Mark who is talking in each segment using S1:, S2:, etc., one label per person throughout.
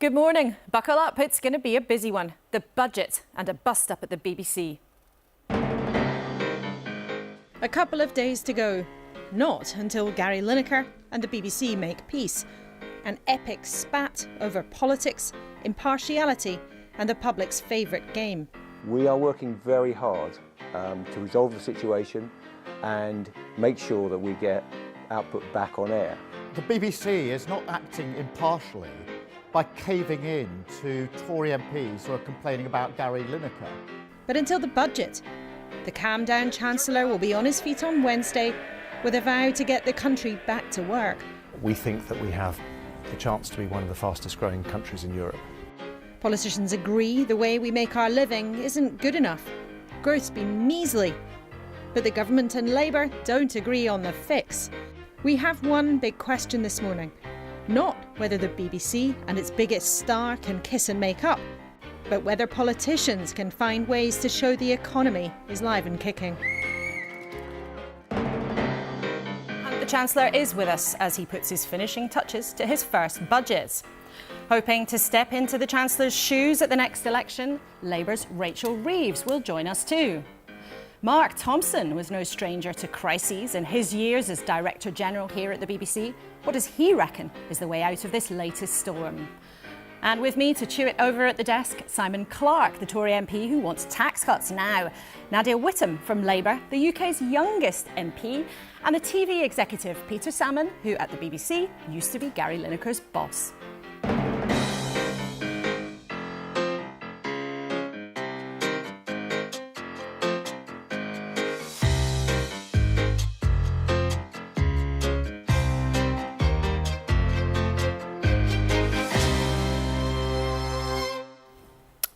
S1: Good morning. Buckle up, it's going to be a busy one. The budget and a bust-up at the BBC. A couple of days to go. Not until Gary Lineker and the BBC make peace. An epic spat over politics, impartiality and the public's favourite game.
S2: We are working very hard to resolve the situation and make sure that we get output back on air.
S3: The BBC is not acting impartially by caving in to Tory MPs who are complaining about Gary Lineker.
S1: But until the budget, the calm-down Chancellor will be on his feet on Wednesday with a vow to get the country back to work.
S4: We think that we have the chance to be one of the fastest growing countries in Europe.
S1: Politicians agree the way we make our living isn't good enough. Growth's been measly. But the government and Labour don't agree on the fix. We have one big question this morning. Not whether the BBC and its biggest star can kiss and make up, but whether politicians can find ways to show the economy is live and kicking. And the Chancellor is with us as he puts his finishing touches to his first budget. Hoping to step into the Chancellor's shoes at the next election, Labour's Rachel Reeves will join us too. Mark Thompson was no stranger to crises in his years as Director General here at the BBC. What does he reckon is the way out of this latest storm? And with me to chew it over at the desk, Simon Clarke, the Tory MP who wants tax cuts now. Nadia Whittome from Labour, the UK's youngest MP, and the TV executive Peter Salmon, who at the BBC used to be Gary Lineker's boss.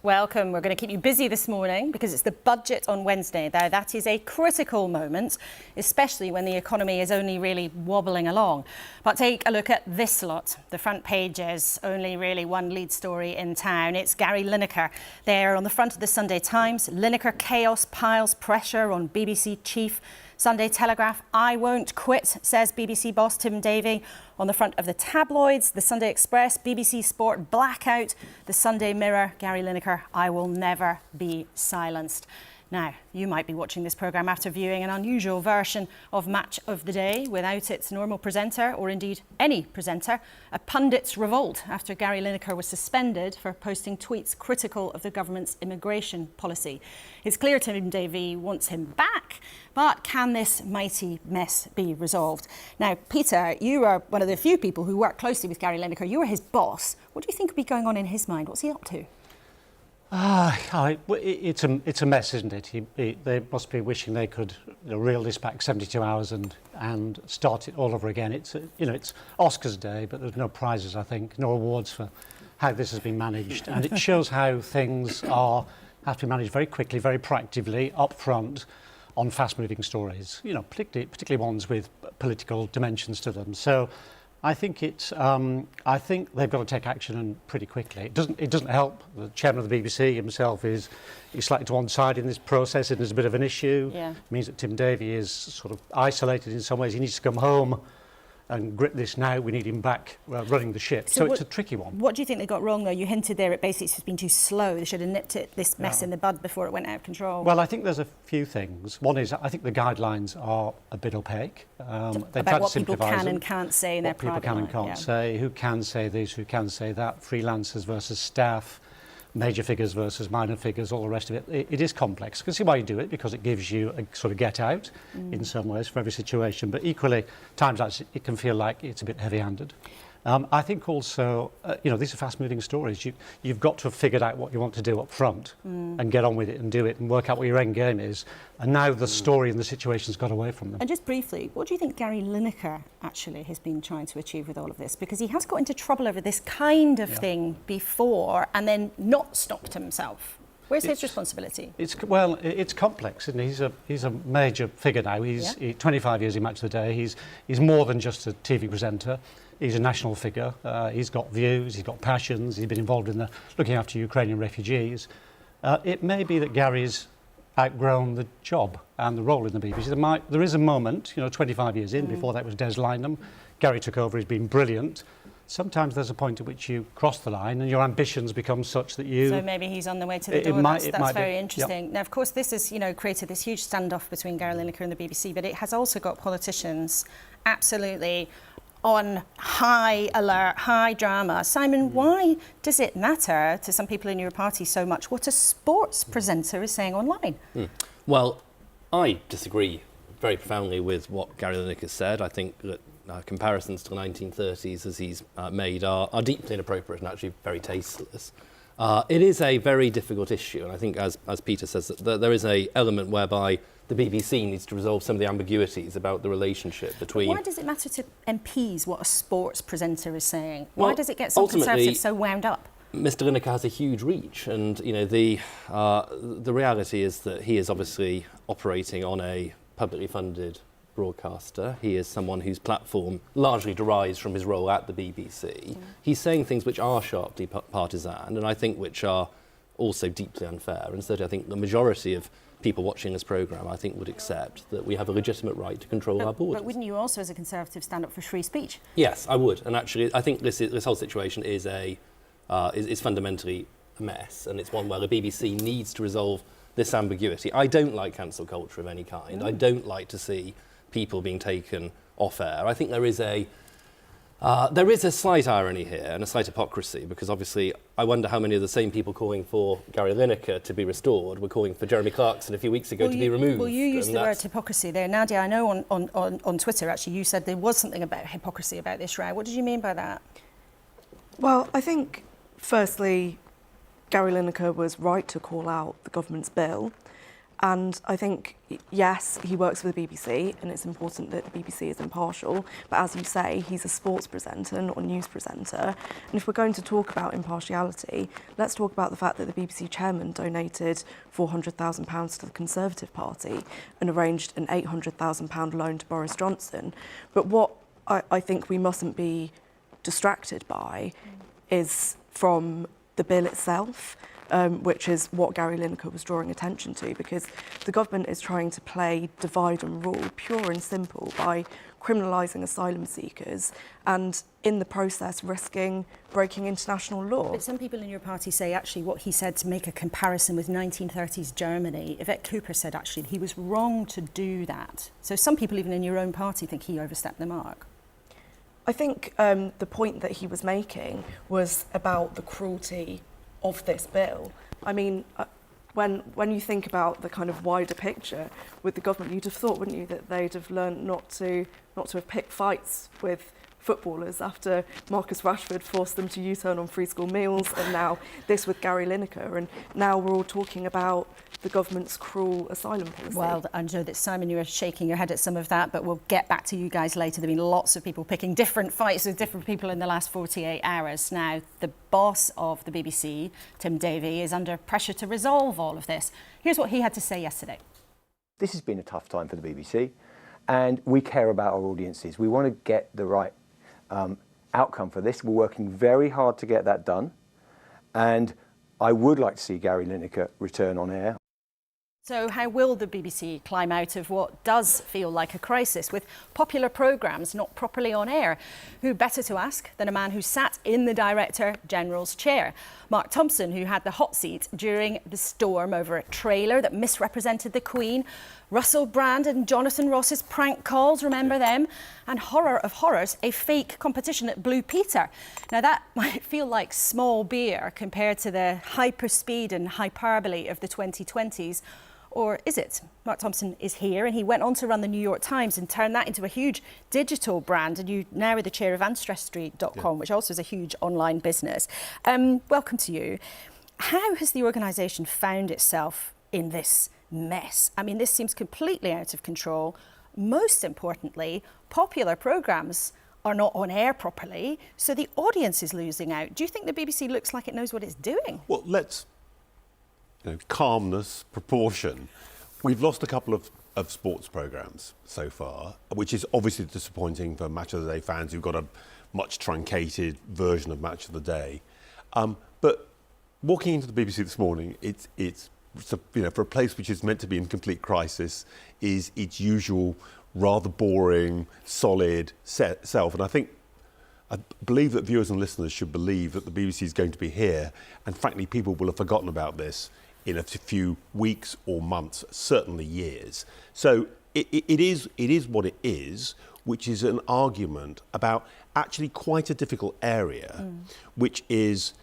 S1: Welcome. We're going to keep you busy this morning because it's the budget on Wednesday. Now, that is a critical moment, especially when the economy is only really wobbling along. But take a look at this lot. The front pages, only really one lead story in town. It's Gary Lineker there on the front of the Sunday Times. Lineker chaos piles pressure on BBC chief. Sunday Telegraph, I won't quit, says BBC boss Tim Davie. On the front of the tabloids, the Sunday Express, BBC Sport, blackout. The Sunday Mirror, Gary Lineker, I will never be silenced. Now, you might be watching this programme after viewing an unusual version of Match of the Day without its normal presenter, or indeed any presenter. A pundit's revolt after Gary Lineker was suspended for posting tweets critical of the government's immigration policy. It's clear Tim Davie wants him back, but can this mighty mess be resolved? Now, Peter, you are one of the few people who work closely with Gary Lineker. You were his boss. What do you think would be going on in his mind? What's he up to?
S5: It's a mess, isn't it? They must be wishing they could reel this back 72 hours and start it all over again. It's Oscars Day, but there's no prizes, I think, no awards for how this has been managed, and it shows how things have to be managed very quickly, very proactively, up front, on fast-moving stories. Particularly ones with political dimensions to them. So I think I think they've got to take action and pretty quickly. It doesn't help. The chairman of the BBC himself is slightly to one side in this process. It is a bit of an issue. Yeah. It means that Tim Davie is sort of isolated in some ways. He needs to come home and grip this now. We need him back running the ship. So it's a tricky one. What do you think they got wrong, though? You hinted there at basically it's been too slow. They should have nipped this mess in the bud before it went out of control. Well, I think there's a few things. One is I think the guidelines are a bit opaque. About what people can and can't say in their private life. What people can and can't say, who can say this, who can say that, freelancers versus staff, major figures versus minor figures, all the rest of it. It is complex. I can see why you do it, because it gives you a sort of get out in some ways for every situation. But equally, times like it can feel like it's a bit heavy-handed. I think also, these are fast-moving stories. You've got to have figured out what you want to do up front and get on with it and do it and work out what your end game is. And now the story and the situation's got away from them. And just briefly, what do you think Gary Lineker actually has been trying to achieve with all of this? Because he has got into trouble over this kind of thing before and then not stopped himself. Where's his responsibility? It's complex, isn't it? He's a major figure now. He's 25 years in Match of the Day. He's more than just a TV presenter. He's a national figure. He's got views. He's got passions. He's been involved in looking after Ukrainian refugees. It may be that Gary's outgrown the job and the role in the BBC. There is a moment, 25 years in, before that was Des Lynam. Gary took over. He's been brilliant. sometimes there's a point at which you cross the line and your ambitions become such that you...
S1: So maybe he's on the way to the door. That's very interesting. Yep. Now, of course, this has, created this huge standoff between Gary Lineker and the BBC, but it has also got politicians absolutely on high alert, high drama. Simon, why does it matter to some people in your party so much what a sports presenter is saying online?
S6: Well, I disagree very profoundly with what Gary Lineker said. I think that comparisons to the 1930s, as he's made, are deeply inappropriate and actually very tasteless. It is a very difficult issue, and I think, as Peter says, that there is an element whereby the BBC needs to resolve some of the ambiguities about the relationship between...
S1: Why does it matter to MPs what a sports presenter is saying? Why does it get some Conservatives so wound up?
S6: Mr Lineker has a huge reach, and the reality is that he is obviously operating on a publicly funded broadcaster. He is someone whose platform largely derives from his role at the BBC. He's saying things which are sharply partisan, and I think which are also deeply unfair. And certainly I think the majority of people watching this programme, I think, would accept that we have a legitimate right to control our borders.
S1: But wouldn't you also, as a Conservative, stand up for free speech?
S6: Yes, I would. And actually, I think this whole situation is fundamentally a mess, and it's one where the BBC needs to resolve this ambiguity. I don't like cancel culture of any kind. I don't like to see people being taken off air. I think there is a slight irony here and a slight hypocrisy, because obviously I wonder how many of the same people calling for Gary Lineker to be restored were calling for Jeremy Clarkson a few weeks ago to be removed.
S1: Well, you used the word hypocrisy there. Nadia, I know on Twitter, actually, you said there was something about hypocrisy about this row. What did you mean by that?
S7: Well, I think, firstly, Gary Lineker was right to call out the government's bill. And I think, yes, he works for the BBC, and it's important that the BBC is impartial. But as you say, he's a sports presenter, not a news presenter. And if we're going to talk about impartiality, let's talk about the fact that the BBC chairman donated £400,000 to the Conservative Party and arranged an £800,000 loan to Boris Johnson. But what I think we mustn't be distracted by is from the bill itself. Which is what Gary Lineker was drawing attention to, because the government is trying to play divide and rule, pure and simple, by criminalising asylum seekers and in the process risking breaking international law.
S1: But some people in your party say actually what he said, to make a comparison with 1930s Germany, Yvette Cooper said actually he was wrong to do that. So some people even in your own party think he overstepped the mark.
S7: I think the point that he was making was about the cruelty of this bill. I mean, when you think about the kind of wider picture with the government, you'd have thought, wouldn't you, that they'd have learned not to have picked fights with footballers after Marcus Rashford forced them to U-turn on free school meals, and now this with Gary Lineker, and now we're all talking about the government's cruel asylum policy.
S1: Well, I know that, Simon, you are shaking your head at some of that, but we'll get back to you guys later. There have been lots of people picking different fights with different people in the last 48 hours. Now, the boss of the BBC, Tim Davie, is under pressure to resolve all of this. Here's what he had to say yesterday.
S2: This has been a tough time for the BBC, and we care about our audiences. We want to get the right outcome for this. We're working very hard to get that done, and I would like to see Gary Lineker return on air.
S1: So how will the BBC climb out of what does feel like a crisis, with popular programmes not properly on air? Who better to ask than a man who sat in the Director General's chair? Mark Thompson, who had the hot seat during the storm over a trailer that misrepresented the Queen, Russell Brand and Jonathan Ross's prank calls, remember them? And horror of horrors, a fake competition at Blue Peter. Now that might feel like small beer compared to the hyperspeed and hyperbole of the 2020s. Or is it? Mark Thompson is here, and he went on to run the New York Times and turn that into a huge digital brand. And you now are the chair of AncestryStreet.com, which also is a huge online business. Welcome to you. How has the organisation found itself in this mess? I mean, this seems completely out of control. Most importantly, popular programmes are not on air properly, so the audience is losing out. Do you think the BBC looks like it knows what it's doing?
S8: Well, let's... calmness, proportion. We've lost a couple of sports programmes so far, which is obviously disappointing for Match of the Day fans who've got a much truncated version of Match of the Day. But walking into the BBC this morning, it's for a place which is meant to be in complete crisis, is its usual rather boring, solid self. And I think I believe that viewers and listeners should believe that the BBC is going to be here, and frankly, people will have forgotten about this in a few weeks or months, certainly years. So it is what it is, which is an argument about actually quite a difficult area, which is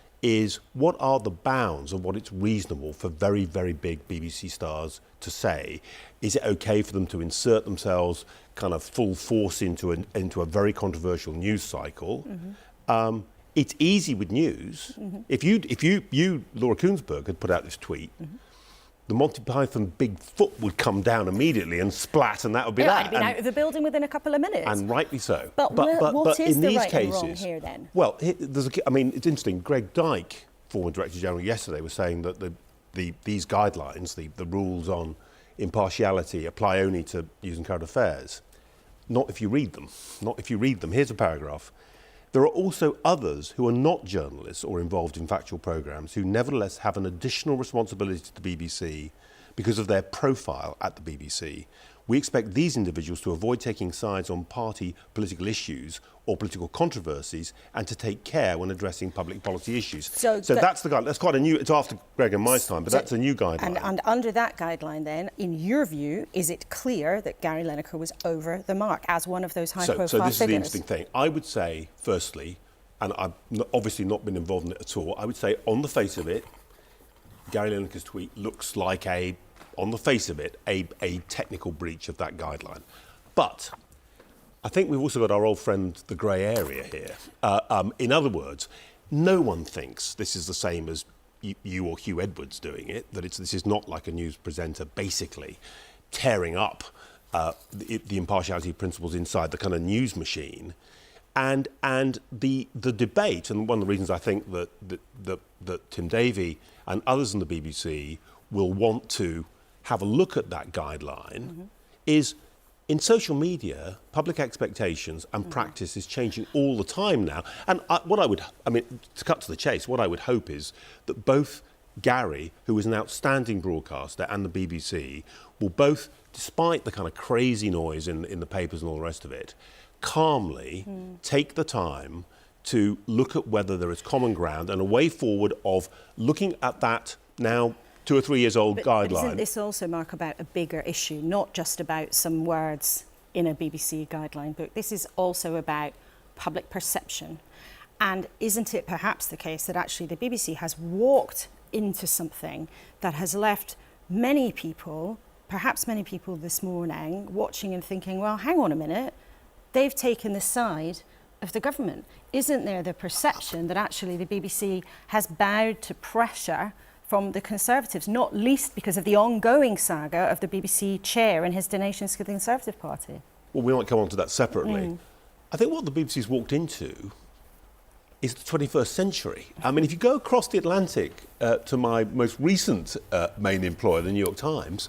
S8: what are the bounds of what it's reasonable for very, very big BBC stars to say? Is it okay for them to insert themselves kind of full force into a very controversial news cycle? It's easy with news. If you, Laura Kuenssberg, had put out this tweet, the Monty Python big foot would come down immediately and splat, and that would be that.
S1: I'd been out of the building within a couple of minutes.
S8: And rightly so.
S1: But what is
S8: in
S1: the
S8: these
S1: right
S8: cases,
S1: and wrong here then?
S8: Well, it's interesting. Greg Dyke, former Director General, yesterday was saying that these guidelines, the rules on impartiality, apply only to news and current affairs. Not if you read them. Not if you read them. Here's a paragraph. There are also others who are not journalists or involved in factual programmes who nevertheless have an additional responsibility to the BBC because of their profile at the BBC. We expect these individuals to avoid taking sides on party political issues or political controversies and to take care when addressing public policy issues. So that's the guideline. That's quite a new, it's after Greg and my time, but that's a new guideline.
S1: And under that guideline then, in your view, is it clear that Gary Lineker was over the mark as one of those high-profile figures?
S8: So this is the interesting thing. I would say, firstly, and I've obviously not been involved in it at all, I would say on the face of it, Gary Lineker's tweet looks like on the face of it, a technical breach of that guideline. But I think we've also got our old friend, the grey area here. In other words, no one thinks this is the same as you or Hugh Edwards doing it, that this is not like a news presenter basically tearing up the impartiality principles inside the kind of news machine. And the debate, and one of the reasons I think that Tim Davie and others in the BBC will want to have a look at that guideline is in social media, public expectations and practice is changing all the time now. And to cut to the chase, what I would hope is that both Gary, who is an outstanding broadcaster, and the BBC will both, despite the kind of crazy noise in the papers and all the rest of it, calmly take the time to look at whether there is common ground and a way forward of looking at that now 2 or 3 years old guideline.
S1: But isn't this also, Mark, about a bigger issue, not just about some words in a BBC guideline book? This is also about public perception. And isn't it perhaps the case that actually the BBC has walked into something that has left many people, perhaps many people this morning, watching and thinking, well, hang on a minute, they've taken the side of the government. Isn't there the perception that actually the BBC has bowed to pressure from the Conservatives, not least because of the ongoing saga of the BBC chair and his donations to the Conservative Party?
S8: Well, we might come on to that separately. I think what the BBC's walked into is the 21st century. I mean, if you go across the Atlantic to my most recent main employer, the New York Times,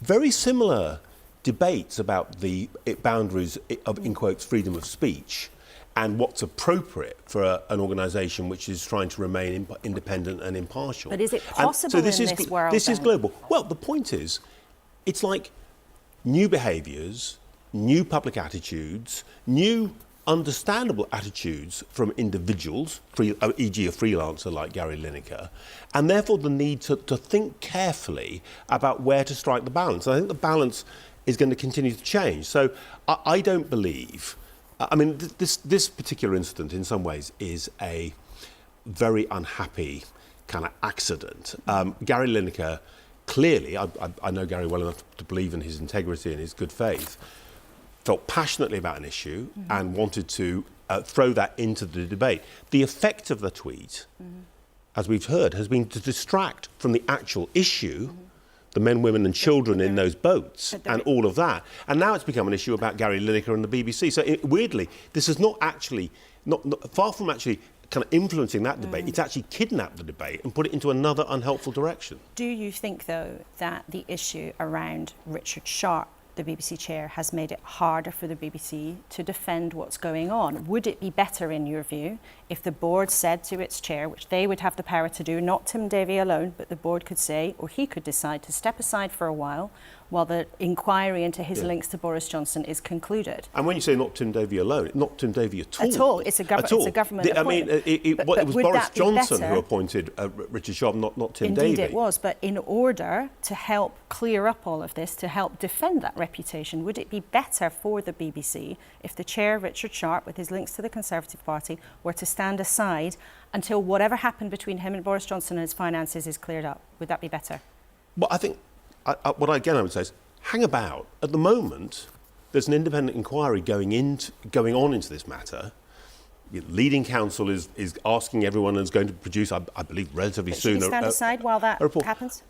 S8: very similar debates about the boundaries of, in quotes, freedom of speech and what's appropriate for an organisation which is trying to remain independent and impartial.
S1: But is it possible in this world?
S8: This is global. Well, the point is, it's like new behaviours, new public attitudes, new understandable attitudes from individuals, e.g. a freelancer like Gary Lineker, and therefore the need to think carefully about where to strike the balance. And I think the balance is going to continue to change. So I don't believe... I mean, this particular incident in some ways is a very unhappy kind of accident. Gary Lineker, clearly, I know Gary well enough to believe in his integrity and his good faith, felt passionately about an issue and wanted to throw that into the debate. The effect of the tweet, as we've heard, has been to distract from the actual issue, the men, women and children in those boats and all of that. And now it's become an issue about Gary Lineker and the BBC. So weirdly, this is not actually, far from actually kind of influencing that debate, it's actually kidnapped the debate and put it into another unhelpful direction.
S1: Do you think, though, that the issue around Richard Sharp, the BBC chair, has made it harder for the BBC to defend what's going on? Would it be better, in your view, if the board said to its chair, which they would have the power to do, not Tim Davie alone, but the board could say, or he could decide to step aside for a while while the inquiry into his links to Boris Johnson is concluded.
S8: And when you say not Tim Davie alone, not Tim Davie at all.
S1: At all. It's a government appointment.
S8: It was Boris Johnson who appointed Richard Sharp, not Tim Davie.
S1: Indeed it was, but in order to help clear up all of this, to help defend that reputation, would it be better for the BBC if the chair, Richard Sharp, with his links to the Conservative Party, were to stand aside until whatever happened between him and Boris Johnson and his finances is cleared up? Would that be better?
S8: Well, I think, what I would say is, hang about. At the moment, there's an independent inquiry going on into this matter. The leading counsel is asking everyone and is going to produce, I believe, relatively soon.
S1: Should we stand aside while that happens?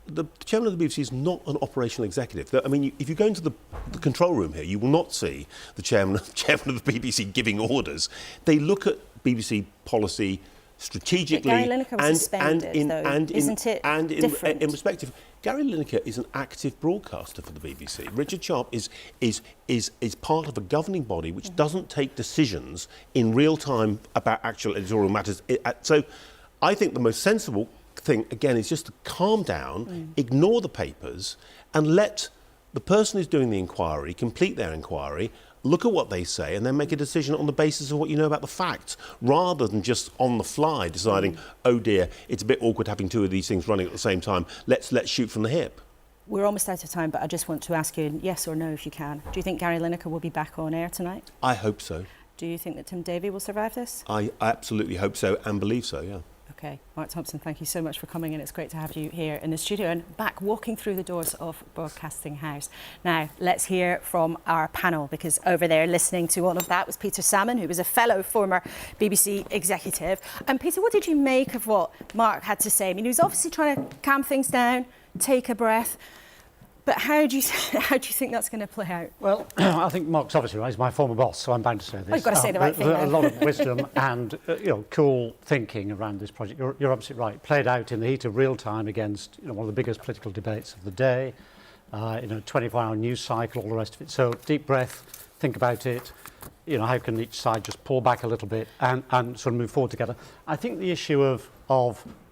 S8: The chairman of the BBC is not an operational executive. I mean, if you go into the control room here, you will not see the chairman of the BBC giving orders. They look at BBC policy strategically,
S1: Gary Lineker was suspended, isn't it different?
S8: In perspective, Gary Lineker is an active broadcaster for the BBC. Richard Sharp is part of a governing body which doesn't take decisions in real time about actual editorial matters. So I think the most sensible thing, again, is just to calm down, ignore the papers, and let the person who's doing the inquiry complete their inquiry, look at what they say, and then make a decision on the basis of what you know about the facts, rather than just on the fly deciding, oh dear, it's a bit awkward having two of these things running at the same time. Let's shoot from the hip.
S1: We're almost out of time, but I just want to ask you, yes or no, if you can. Do you think Gary Lineker will be back on air tonight?
S8: I hope so.
S1: Do you think that Tim Davie will survive this?
S8: I absolutely hope so and believe so, yeah.
S1: OK, Mark Thompson, thank you so much for coming in. It's great to have you here in the studio and back walking through the doors of Broadcasting House. Now, let's hear from our panel, because over there listening to all of that was Peter Salmon, who was a fellow former BBC executive. And Peter, what did you make of what Mark had to say? I mean, he was obviously trying to calm things down, take a breath. But how do you think that's going to play out?
S5: Well, I think Mark's obviously right. He's my former boss, so I'm bound to say this.
S1: Well, you've got to say the right thing.
S5: A lot of wisdom and cool thinking around this project. You're absolutely right. Played out in the heat of real time against one of the biggest political debates of the day. 24-hour news cycle, all the rest of it. So deep breath, think about it. How can each side just pull back a little bit and sort of move forward together? I think the issue of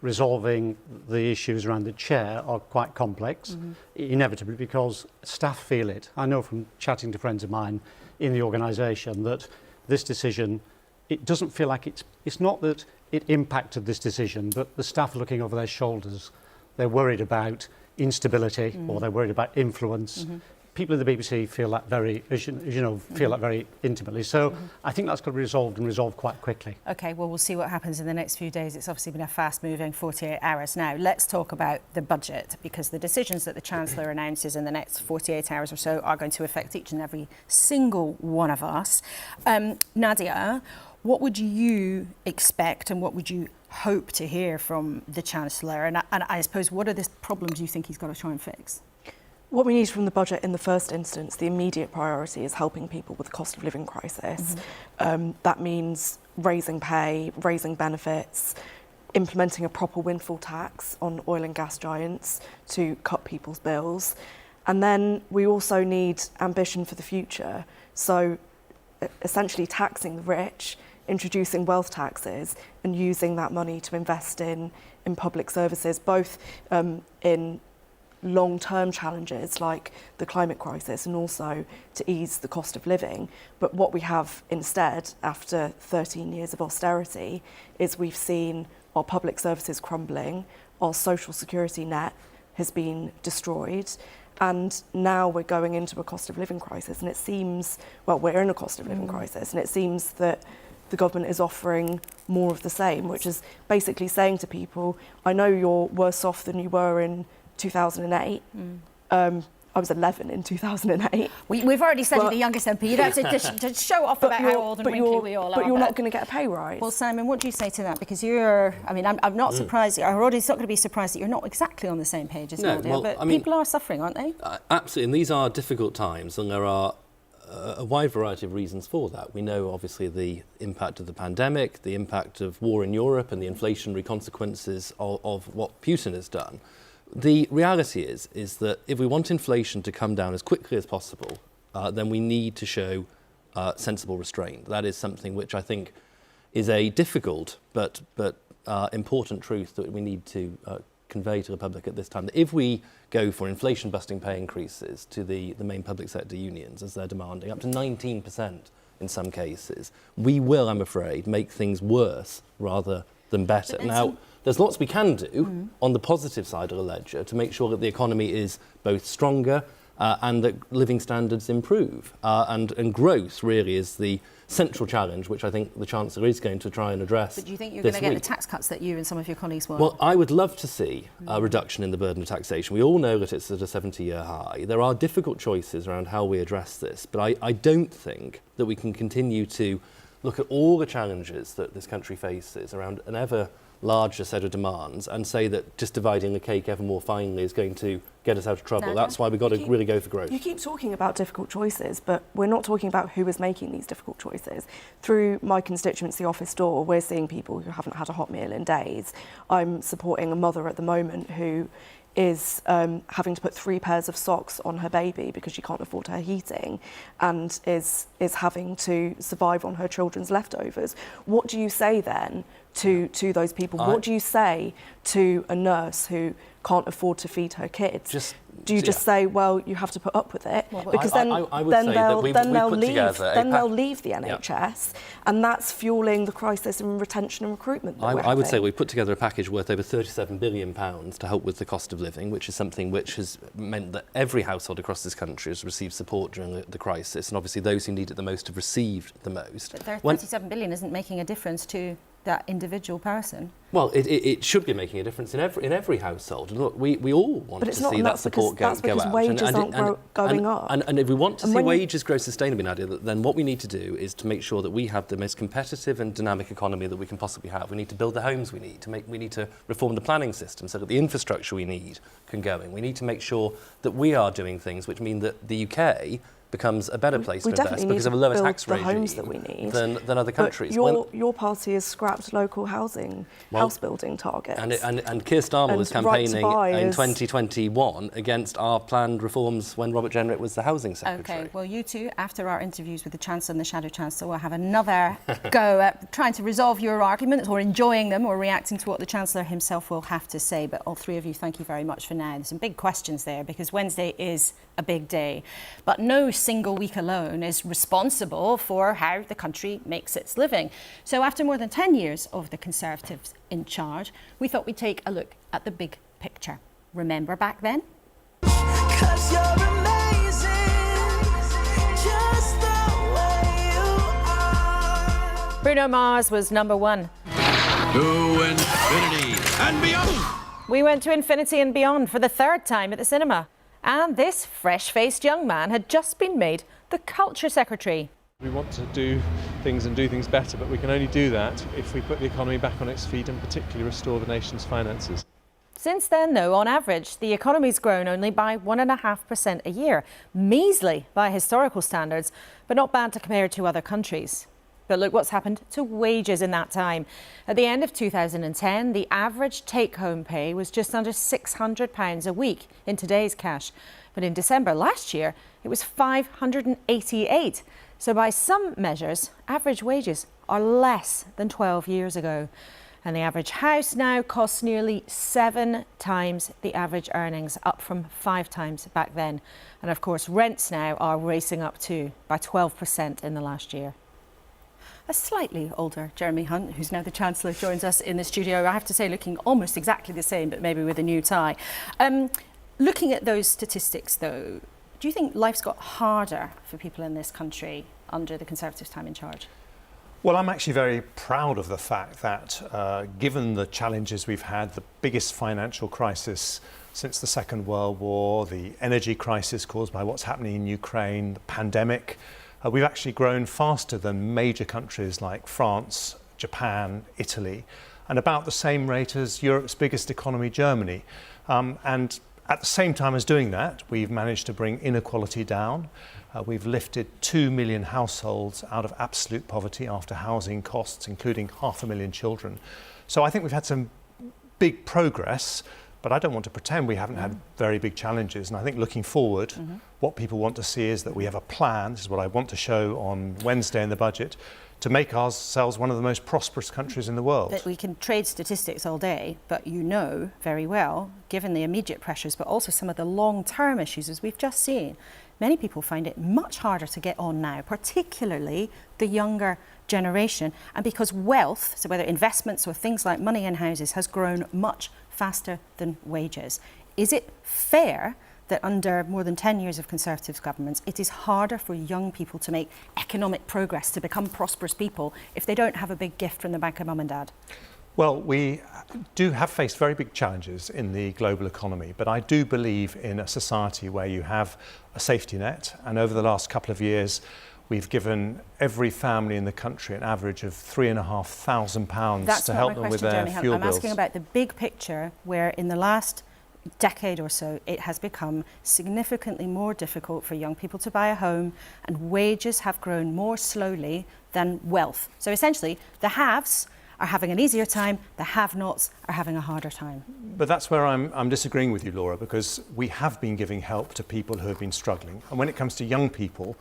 S5: resolving the issues around the chair are quite complex, inevitably, because staff feel it. I know from chatting to friends of mine in the organisation that this decision, it doesn't feel like it's not that it impacted this decision, but the staff are looking over their shoulders. They're worried about instability or they're worried about influence. People in the BBC feel that very, feel that very intimately. So I think that's got to be resolved quite quickly. OK, well, we'll see what happens in the next few days. It's obviously been a fast-moving 48 hours. Now, let's talk about the budget, because the decisions that the Chancellor announces in the next 48 hours or so are going to affect each and every single one of us. Nadia, what would you expect and what would you hope to hear from the Chancellor? And I suppose, what are the problems you think he's got to try and fix?
S7: What we need from the budget in the first instance, the immediate priority, is helping people with the cost of living crisis. That means raising pay, raising benefits, implementing a proper windfall tax on oil and gas giants to cut people's bills. And then we also need ambition for the future. So essentially taxing the rich, introducing wealth taxes and using that money to invest in public services, both in long-term challenges like the climate crisis and also to ease the cost of living. But what we have instead, after 13 years of austerity, is we've seen our public services crumbling, our social security net has been destroyed, and now we're going into a cost of living crisis. And it seems, well, we're in a cost of living crisis, and it seems that the government is offering more of the same, which is basically saying to people, I know you're worse off than you were in 2008. I was 11 in 2008.
S1: We've already said you're the youngest MP. You don't have to show off about how old and wrinkly we all are.
S7: But you're not going to get a pay rise.
S1: Well, Simon, what do you say to that? Because I'm not surprised. Our audience is not going to be surprised that you're not exactly on the same page as Nadia, but people are suffering, aren't they?
S6: Absolutely, and these are difficult times, and there are a wide variety of reasons for that. We know, obviously, the impact of the pandemic, the impact of war in Europe, and the inflationary consequences of what Putin has done. The reality is that if we want inflation to come down as quickly as possible, then we need to show sensible restraint. That is something which I think is a difficult but important truth that we need to convey to the public at this time that if we go for inflation-busting pay increases to the main public sector unions, as they're demanding, up to 19% in some cases, we will, I'm afraid, make things worse rather than better. Now, there's lots we can do on the positive side of the ledger to make sure that the economy is both stronger and that living standards improve. And growth really is the central challenge, which I think the Chancellor is going to try and address.
S1: But do you think you're going to get the tax cuts that you and some of your colleagues want?
S6: Well, I would love to see a reduction in the burden of taxation. We all know that it's at a 70-year high. There are difficult choices around how we address this, but I don't think that we can continue to look at all the challenges that this country faces around an ever larger set of demands and say that just dividing the cake ever more finely is going to get us out of trouble. That's why we've got to really go for growth.
S7: You keep talking about difficult choices, but we're not talking about who is making these difficult choices. Through my constituency office door, we're seeing people who haven't had a hot meal in days. I'm supporting a mother at the moment who is having to put 3 pairs of socks on her baby because she can't afford her heating and is having to survive on her children's leftovers. What do you say then to those people? What do you say to a nurse who can't afford to feed her kids? Do you just say, well, you have to put up with it? Well, because then they'll leave the NHS, and that's fueling the crisis in retention and recruitment.
S6: I would say we put together a package worth over £37 billion to help with the cost of living, which is something which has meant that every household across this country has received support during the crisis, and obviously those who need it the most have received the most.
S1: But £37 billion isn't making a difference to that individual person.
S6: Well, it should be making a difference in every household. And look, we all want to see that support go out.
S7: That's because wages aren't going up.
S6: And if we want to see wages grow sustainably, Nadia, then what we need to do is to make sure that we have the most competitive and dynamic economy that we can possibly have. We need to build the homes we need to reform the planning system so that the infrastructure we need can go in. We need to make sure that we are doing things which mean that the UK becomes a better place to invest because of a lower tax regime than other countries.
S7: Your party has scrapped local house building targets.
S6: And Keir Starmer was campaigning in 2021 against our planned reforms when Robert Jenrick was the Housing Secretary.
S1: OK, well, you two, after our interviews with the Chancellor and the Shadow Chancellor, will have another go at trying to resolve your arguments or enjoying them or reacting to what the Chancellor himself will have to say. But all three of you, thank you very much for now. There's some big questions there because Wednesday is a big day. But no single week alone is responsible for how the country makes its living. So after more than 10 years of the Conservatives in charge, we thought we'd take a look at the big picture. Remember back then? 'Cause you're amazing, just the way you are. Bruno Mars was number 1.
S9: To infinity and beyond.
S1: We went to infinity and beyond for the 3rd time at the cinema. And this fresh-faced young man had just been made the Culture Secretary.
S10: We want to do things and do things better, but we can only do that if we put the economy back on its feet and particularly restore the nation's finances.
S1: Since then, though, on average, the economy's grown only by 1.5% a year. Measly by historical standards, but not bad to compare to other countries. But look what's happened to wages in that time. At the end of 2010, the average take-home pay was just under £600 a week in today's cash. But in December last year, it was £588. So by some measures, average wages are less than 12 years ago. And the average house now costs nearly 7 times the average earnings, up from 5 times back then. And of course, rents now are racing up too, by 12% in the last year. A slightly older Jeremy Hunt, who's now the Chancellor, joins us in the studio. I have to say, looking almost exactly the same, but maybe with a new tie. Looking at those statistics, though, do you think life's got harder for people in this country under the Conservatives' time in charge?
S4: Well, I'm actually very proud of the fact that, given the challenges we've had, the biggest financial crisis since the Second World War, the energy crisis caused by what's happening in Ukraine, the pandemic, we've actually grown faster than major countries like France, Japan, Italy, and about the same rate as Europe's biggest economy, Germany. And at the same time as doing that, we've managed to bring inequality down. We've lifted 2 million households out of absolute poverty after housing costs, including 500,000 children. So I think we've had some big progress, but I don't want to pretend we haven't had very big challenges. And I think looking forward, what people want to see is that we have a plan, this is what I want to show on Wednesday in the budget, to make ourselves one of the most prosperous countries in the world.
S1: But we can trade statistics all day, but you know very well, given the immediate pressures, but also some of the long-term issues, as we've just seen, many people find it much harder to get on now, particularly the younger generation. And because wealth, so whether investments or things like money in houses, has grown much faster than wages. Is it fair that under more than 10 years of Conservative governments, it is harder for young people to make economic progress, to become prosperous people, if they don't have a big gift from the bank of mum and dad?
S4: Well, we do have faced very big challenges in the global economy, but I do believe in a society where you have a safety net, and over the last couple of years we've given every family in the country an average of £3,500 to help them with their fuel bills.
S1: I'm asking about the big picture, where in the last decade or so it has become significantly more difficult for young people to buy a home, and wages have grown more slowly than wealth. So essentially the haves are having an easier time, the have-nots are having a harder time.
S4: But that's where I'm disagreeing with you, Laura, because we have been giving help to people who have been struggling. And when it comes to young people,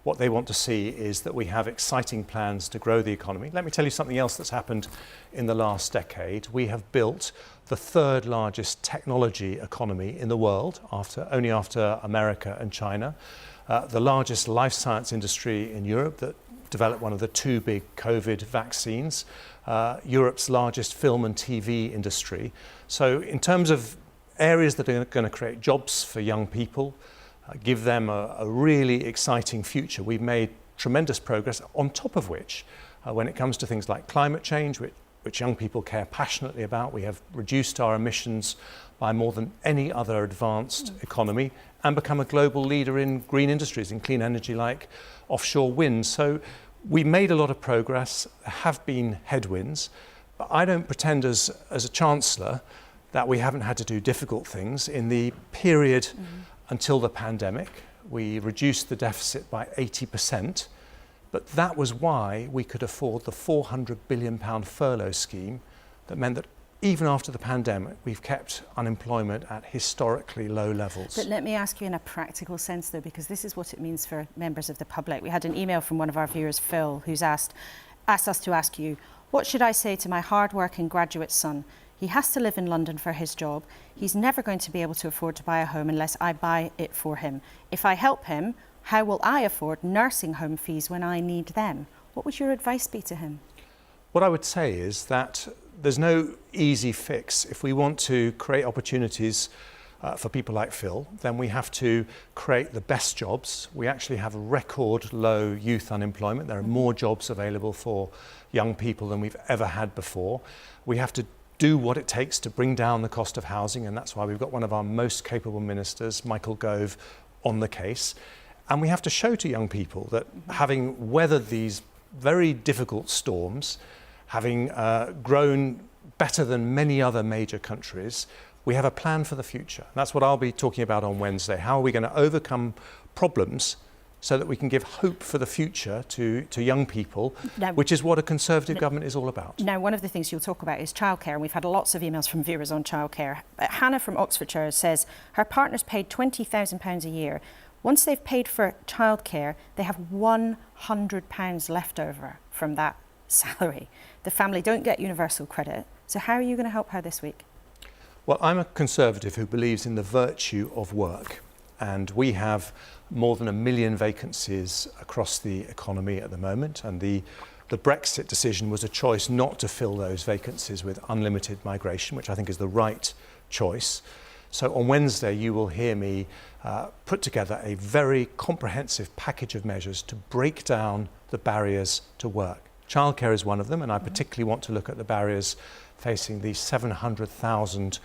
S4: what they want to see is that we have exciting plans to grow the economy. Let me tell you something else that's happened in the last decade. We have built the third largest technology economy in the world, only after America and China. The largest life science industry in Europe that developed one of the two big COVID vaccines. Europe's largest film and TV industry. So in terms of areas that are going to create jobs for young people, give them a really exciting future, we've made tremendous progress, on top of which, when it comes to things like climate change, which young people care passionately about, we have reduced our emissions by more than any other advanced economy and become a global leader in green industries, in clean energy like offshore wind. So we made a lot of progress, there have been headwinds, but I don't pretend as a Chancellor that we haven't had to do difficult things. In the period until the pandemic, we reduced the deficit by 80%, but that was why we could afford the £400 billion furlough scheme that meant that even after the pandemic, we've kept unemployment at historically low levels.
S1: But let me ask you in a practical sense, though, because this is what it means for members of the public. We had an email from one of our viewers, Phil, who's asked us to ask you, what should I say to my hard-working graduate son? He has to live in London for his job. He's never going to be able to afford to buy a home unless I buy it for him. If I help him, how will I afford nursing home fees when I need them? What would your advice be to him?
S4: What I would say is that there's no easy fix. If we want to create opportunities for people like Phil, then we have to create the best jobs. We actually have record low youth unemployment. There are more jobs available for young people than we've ever had before. We have to do what it takes to bring down the cost of housing, and that's why we've got one of our most capable ministers, Michael Gove, on the case. And we have to show to young people that having weathered these very difficult storms, having grown better than many other major countries, we have a plan for the future. And that's what I'll be talking about on Wednesday. How are we going to overcome problems so that we can give hope for the future to young people, which is what a Conservative government is all about.
S1: Now, one of the things you'll talk about is childcare, and we've had lots of emails from viewers on childcare. Hannah from Oxfordshire says her partner's paid £20,000 a year. Once they've paid for childcare, they have £100 left over from that salary. The family don't get universal credit. So how are you going to help her this week?
S4: Well, I'm a Conservative who believes in the virtue of work, and we have more than 1 million vacancies across the economy at the moment, and the Brexit decision was a choice not to fill those vacancies with unlimited migration, which I think is the right choice. So on Wednesday you will hear me put together a very comprehensive package of measures to break down the barriers to work. Childcare is one of them, and I particularly want to look at the barriers facing the 700,000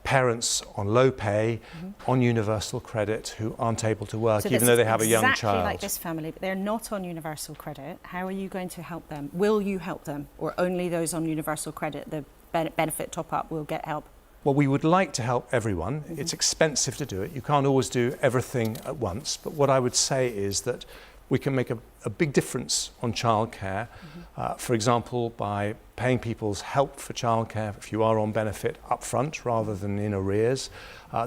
S4: parents on low pay, on universal credit, who aren't able to work even though they have a young child.
S1: Exactly like this family, but they're not on universal credit. How are you going to help them? Will you help them, or only those on universal credit, the benefit top-up, will get help?
S4: Well, we would like to help everyone. It's expensive to do it. You can't always do everything at once. But what I would say is that we can make a big difference on childcare, for example, by paying people's help for childcare if you are on benefit up front rather than in arrears.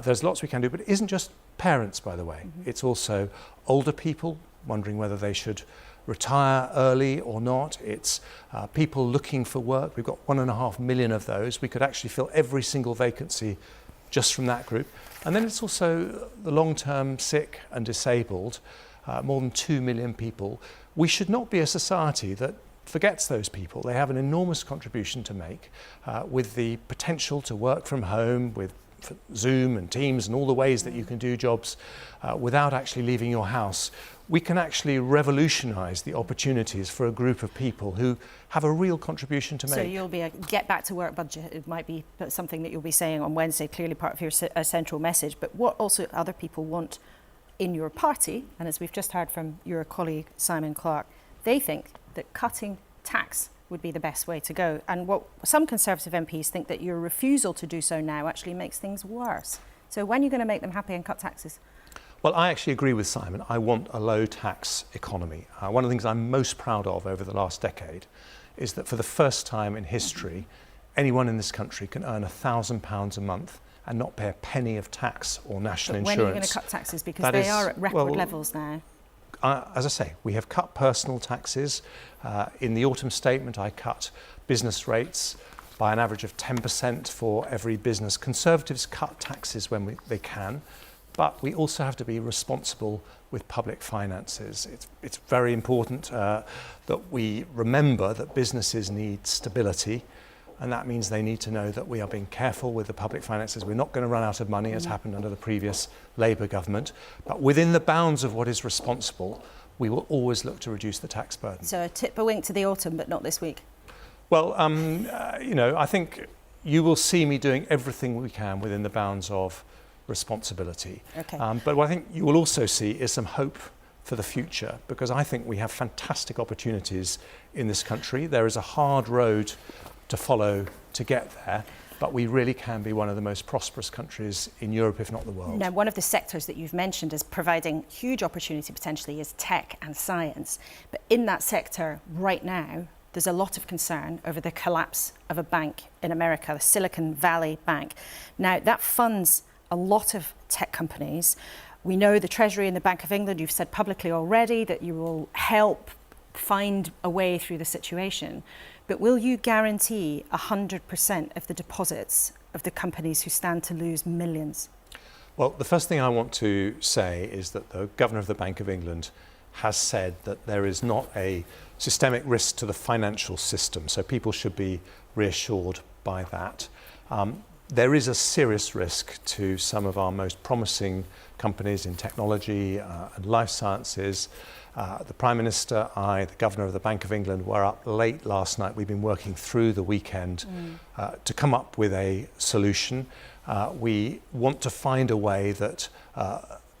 S4: There's lots we can do, but it isn't just parents, by the way. It's also older people wondering whether they should retire early or not. It's people looking for work. We've got 1.5 million of those. We could actually fill every single vacancy just from that group. And then it's also the long-term sick and disabled, more than 2 million people. We should not be a society that forgets those people. They have an enormous contribution to make with the potential to work from home with Zoom and Teams and all the ways that you can do jobs without actually leaving your house. We can actually revolutionise the opportunities for a group of people who have a real contribution to make.
S1: So you'll be a get back to work budget. It might be something that you'll be saying on Wednesday, clearly part of your central message. But what also other people want in your party, and as we've just heard from your colleague Simon Clarke, they think that cutting tax would be the best way to go. And what some Conservative MPs think that your refusal to do so now actually makes things worse. So when are you going to make them happy and cut taxes?
S4: Well, I actually agree with Simon. I want a low tax economy. One of the things I'm most proud of over the last decade is that for the first time in history, anyone in this country can earn £1,000 a month and not pay a penny of tax or national insurance.
S1: When are you going to cut taxes? Because they are at record levels now.
S4: As I say, we have cut personal taxes. In the autumn statement, I cut business rates by an average of 10% for every business. Conservatives cut taxes when they can, but we also have to be responsible with public finances. It's very important that we remember that businesses need stability, and that means they need to know that we are being careful with the public finances. We're not going to run out of money, as happened under the previous Labour government, but within the bounds of what is responsible, we will always look to reduce the tax burden.
S1: So a tip, a wink to the autumn, but not this week.
S4: Well, I think you will see me doing everything we can within the bounds of responsibility.
S1: Okay.
S4: But what I think you will also see is some hope for the future, because I think we have fantastic opportunities in this country. There is a hard road to follow to get there, but we really can be one of the most prosperous countries in Europe, if not the world.
S1: Now, one of the sectors that you've mentioned as providing huge opportunity potentially is tech and science. But in that sector right now, there's a lot of concern over the collapse of a bank in America, the Silicon Valley Bank. Now, that funds a lot of tech companies. We know the Treasury and the Bank of England, you've said publicly already that you will help find a way through the situation. But will you guarantee 100% of the deposits of the companies who stand to lose millions?
S4: Well, the first thing I want to say is that the Governor of the Bank of England has said that there is not a systemic risk to the financial system, so people should be reassured by that. There is a serious risk to some of our most promising companies in technology and life sciences. The Prime Minister, the Governor of the Bank of England were up late last night. We've been working through the weekend to come up with a solution. We want to find a way that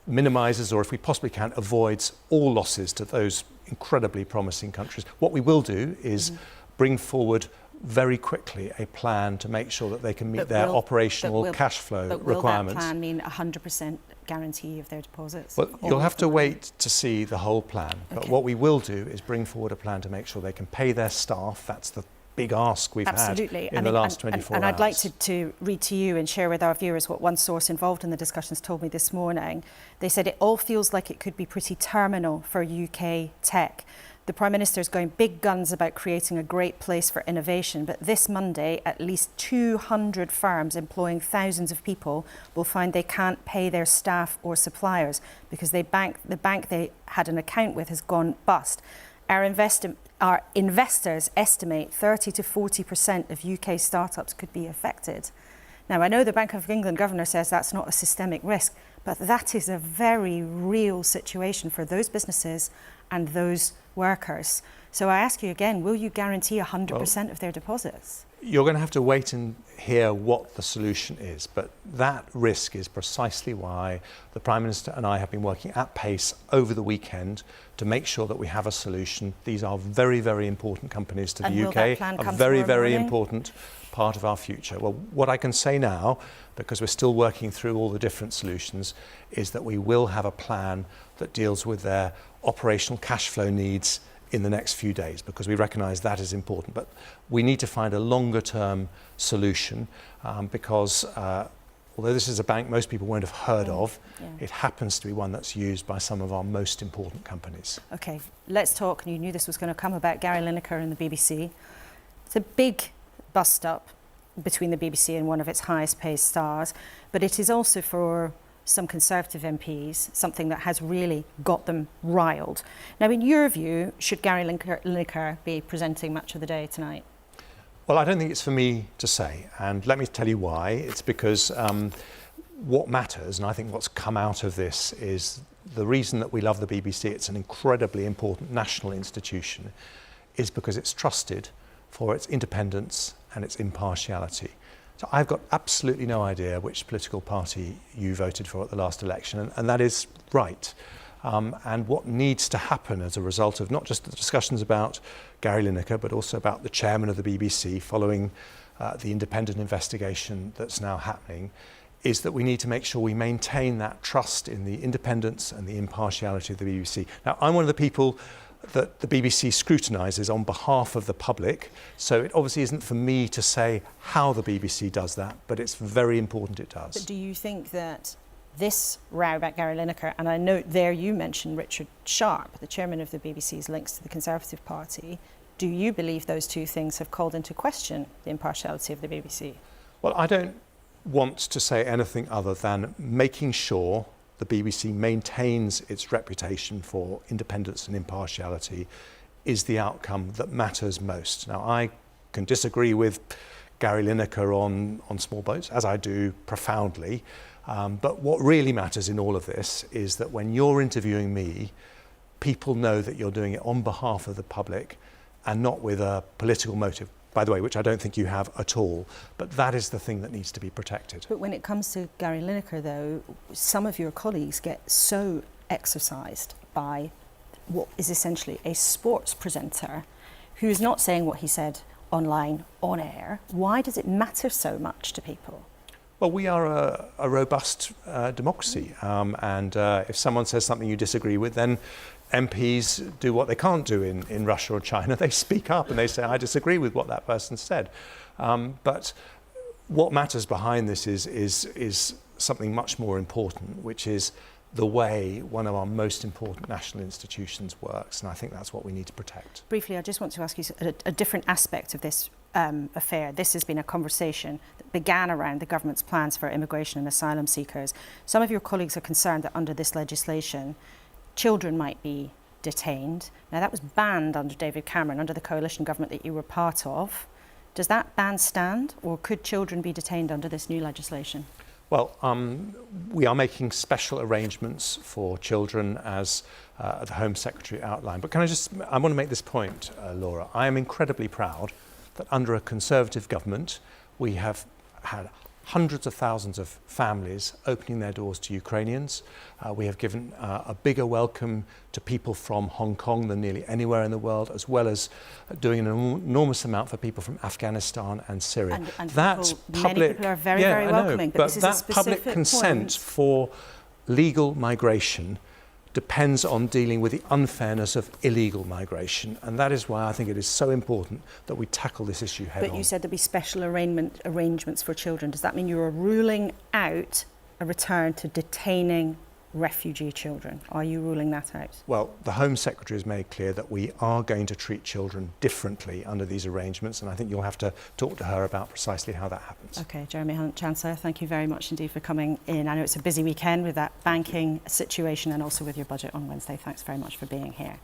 S4: minimises, or if we possibly can, avoids all losses to those incredibly promising countries. What we will do is bring forward very quickly a plan to make sure that they can meet their operational cash flow requirements.
S1: Will that plan mean 100% guarantee of their deposits?
S4: Well, you'll have to wait to see the whole plan. But what we will do is bring forward a plan to make sure they can pay their staff. That's the big ask we've had in the last 24 hours.
S1: And I'd like to read to you and share with our viewers what one source involved in the discussions told me this morning. They said it all feels like it could be pretty terminal for UK tech. The Prime Minister is going big guns about creating a great place for innovation, but this Monday, at least 200 firms employing thousands of people will find they can't pay their staff or suppliers because the bank they had an account with has gone bust. Our investors estimate 30 to 40% of UK startups could be affected. Now, I know the Bank of England Governor says that's not a systemic risk, but that is a very real situation for those businesses and those workers. So I ask you again, will you guarantee 100% of their deposits?
S4: You're going to have to wait and hear what the solution is, but that risk is precisely why the Prime Minister and I have been working at pace over the weekend to make sure that we have a solution. These are very, very important companies to the UK, a very, very important part of our future. Well, what I can say now, because we're still working through all the different solutions, is that we will have a plan that deals with their operational cash flow needs in the next few days, because we recognise that is important. But we need to find a longer term solution because although this is a bank most people won't have heard of, it happens to be one that's used by some of our most important companies.
S1: OK, let's talk, and you knew this was going to come, about Gary Lineker and the BBC. It's a big bust-up between the BBC and one of its highest paid stars, but it is also, for some Conservative MPs, something that has really got them riled. Now, in your view, should Gary Lineker be presenting Match of the Day tonight?
S4: Well, I don't think it's for me to say, and let me tell you why. It's because what matters, and I think what's come out of this, is the reason that we love the BBC, it's an incredibly important national institution, is because it's trusted for its independence and its impartiality. So I've got absolutely no idea which political party you voted for at the last election, and that is right. And what needs to happen as a result of not just the discussions about Gary Lineker, but also about the chairman of the BBC following the independent investigation that's now happening, is that we need to make sure we maintain that trust in the independence and the impartiality of the BBC. Now, I'm one of the people that the BBC scrutinises on behalf of the public, so it obviously isn't for me to say how the BBC does that, but it's very important it does.
S1: But do you think that this row about Gary Lineker, and I note there you mentioned Richard Sharp, the chairman of the BBC's links to the Conservative Party, do you believe those two things have called into question the impartiality of the BBC?
S4: Well, I don't want to say anything other than making sure the BBC maintains its reputation for independence and impartiality is the outcome that matters most. Now, I can disagree with Gary Lineker on small boats, as I do profoundly, but what really matters in all of this is that when you're interviewing me, people know that you're doing it on behalf of the public and not with a political motive, by the way, which I don't think you have at all. But that is the thing that needs to be protected.
S1: But when it comes to Gary Lineker, though, some of your colleagues get so exercised by what is essentially a sports presenter who is not saying what he said online, on air. Why does it matter so much to people?
S4: Well, we are a robust democracy, and if someone says something you disagree with, then MPs do what they can't do in Russia or China. They speak up and they say, I disagree with what that person said. But what matters behind this is something much more important, which is the way one of our most important national institutions works. And I think that's what we need to protect.
S1: Briefly, I just want to ask you a different aspect of this affair. This has been a conversation that began around the government's plans for immigration and asylum seekers. Some of your colleagues are concerned that under this legislation, children might be detained. Now, that was banned under David Cameron, under the coalition government that you were part of. Does that ban stand, or could children be detained under this new legislation?
S4: Well, we are making special arrangements for children, as the Home Secretary outlined. But I want to make this point, Laura. I am incredibly proud that under a Conservative government, we have had hundreds of thousands of families opening their doors to Ukrainians. We have given a bigger welcome to people from Hong Kong than nearly anywhere in the world, as well as doing an enormous amount for people from Afghanistan and Syria.
S1: And
S4: that's public,
S1: many people are very, very welcoming, but this is a specific
S4: public consent
S1: point.
S4: for legal migration depends on dealing with the unfairness of illegal migration, and that is why I think it is so important that we tackle this issue head on.
S1: But you said there'd be special arrangements for children. Does that mean you're ruling out a return to detaining refugee children? Are you ruling that out? Well,
S4: the Home Secretary has made clear that we are going to treat children differently under these arrangements, and I think you'll have to talk to her about precisely how that happens. OK, Jeremy Hunt, Chancellor, thank you very much indeed for coming in. I know it's a busy weekend with that banking situation and also with your budget on Wednesday. Thanks very much for being here.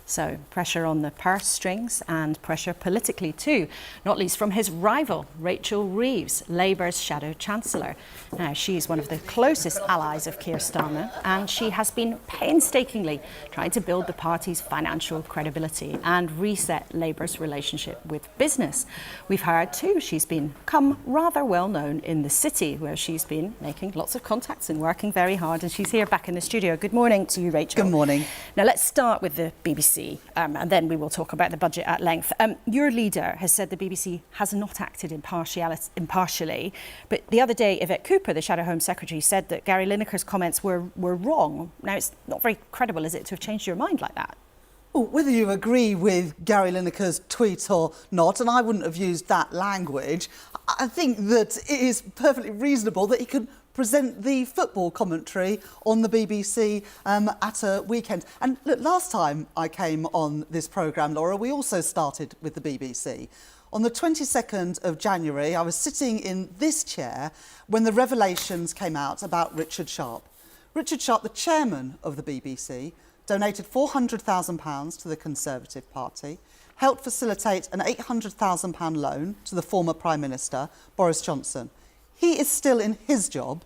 S4: So, pressure on the purse strings and pressure politically too, not least from his rival, Rachel Reeves, Labour's shadow Chancellor. Now, she's one of the closest allies of Keir Starmer, and she has been painstakingly trying to build the party's financial credibility and reset Labour's relationship with business. We've heard too, she's become rather well known in the city, where she's been making lots of contacts and working very hard, and she's here back in the studio. Good morning to you, Rachel.
S11: Good morning.
S1: Now, let's start with the BBC. And then we will talk about the budget at length. Your leader has said the BBC has not acted impartially, but the other day Yvette Cooper, the Shadow Home Secretary, said that Gary Lineker's comments were wrong. Now, it's not very credible, is it, to have changed your mind like that?
S11: Well, whether you agree with Gary Lineker's tweet or not, and I wouldn't have used that language, I think that it is perfectly reasonable that he can present the football commentary on the BBC at a weekend. And look, last time I came on this programme, Laura, we also started with the BBC. On the 22nd of January, I was sitting in this chair when the revelations came out about Richard Sharp. Richard Sharp, the chairman of the BBC, donated £400,000 to the Conservative Party, helped facilitate an £800,000 loan to the former Prime Minister, Boris Johnson. He is still in his job.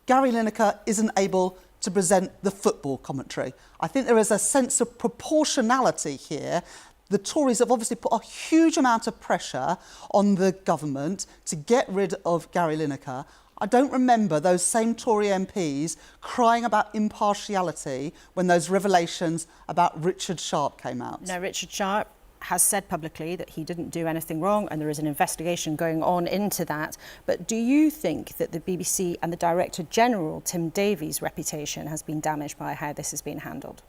S11: Gary Lineker isn't able to present the football commentary. I think there is a sense of proportionality here. The Tories have obviously put a huge amount of pressure on the government to get rid of Gary Lineker. I don't remember those same Tory MPs crying about impartiality when those revelations about Richard Sharp came out.
S1: No, Richard Sharp has said publicly that he didn't do anything wrong and there is an investigation going on into that. But do you think that the BBC and the Director General, Tim Davies' reputation has been damaged by how this has been handled?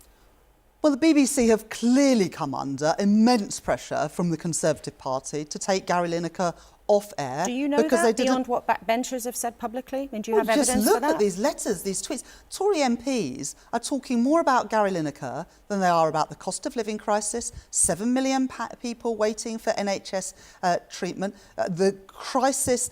S11: Well, the BBC have clearly come under immense pressure from the Conservative Party to take Gary Lineker off air.
S1: Do you know that beyond what backbenchers have said publicly? I mean, do you have evidence for that?
S11: Just look at these letters, these tweets. Tory MPs are talking more about Gary Lineker than they are about the cost of living crisis, 7 million people waiting for NHS treatment, the crisis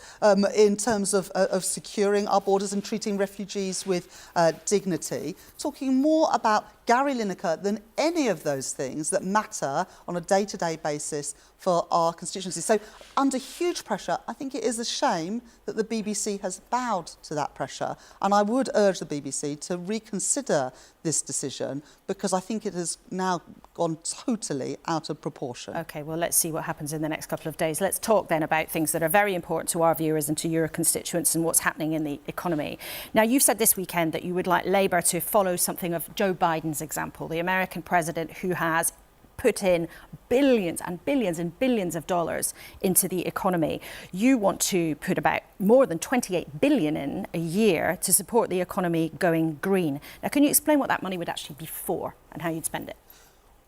S11: in terms of securing our borders and treating refugees with dignity, talking more about Gary Lineker than any of those things that matter on a day-to-day basis for our constituency. So under huge pressure, I think it is a shame that the BBC has bowed to that pressure. And I would urge the BBC to reconsider this decision because I think it has now gone totally out of proportion.
S1: OK, well, let's see what happens in the next couple of days. Let's talk then about things that are very important to our viewers and to your constituents and what's happening in the economy. Now, you've said this weekend that you would like Labour to follow something of Joe Biden's example, the American president who has put in billions and billions and billions of dollars into the economy. You want to put about more than 28 billion in a year to support the economy going green. Now, can you explain what that money would actually be for and how you'd spend it?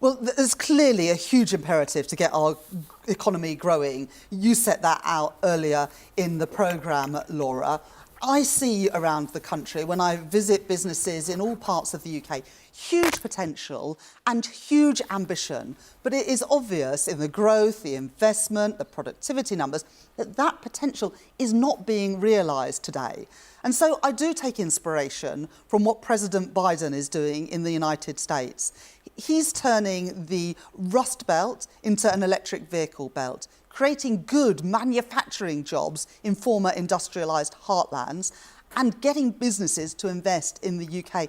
S11: Well, there's clearly a huge imperative to get our economy growing. You set that out earlier in the programme, Laura. I see around the country, when I visit businesses in all parts of the UK, huge potential and huge ambition. But it is obvious in the growth, the investment, the productivity numbers, that that potential is not being realised today. And so I do take inspiration from what President Biden is doing in the United States. He's turning the Rust Belt into an electric vehicle belt, creating good manufacturing jobs in former industrialised heartlands and getting businesses to invest in the UK.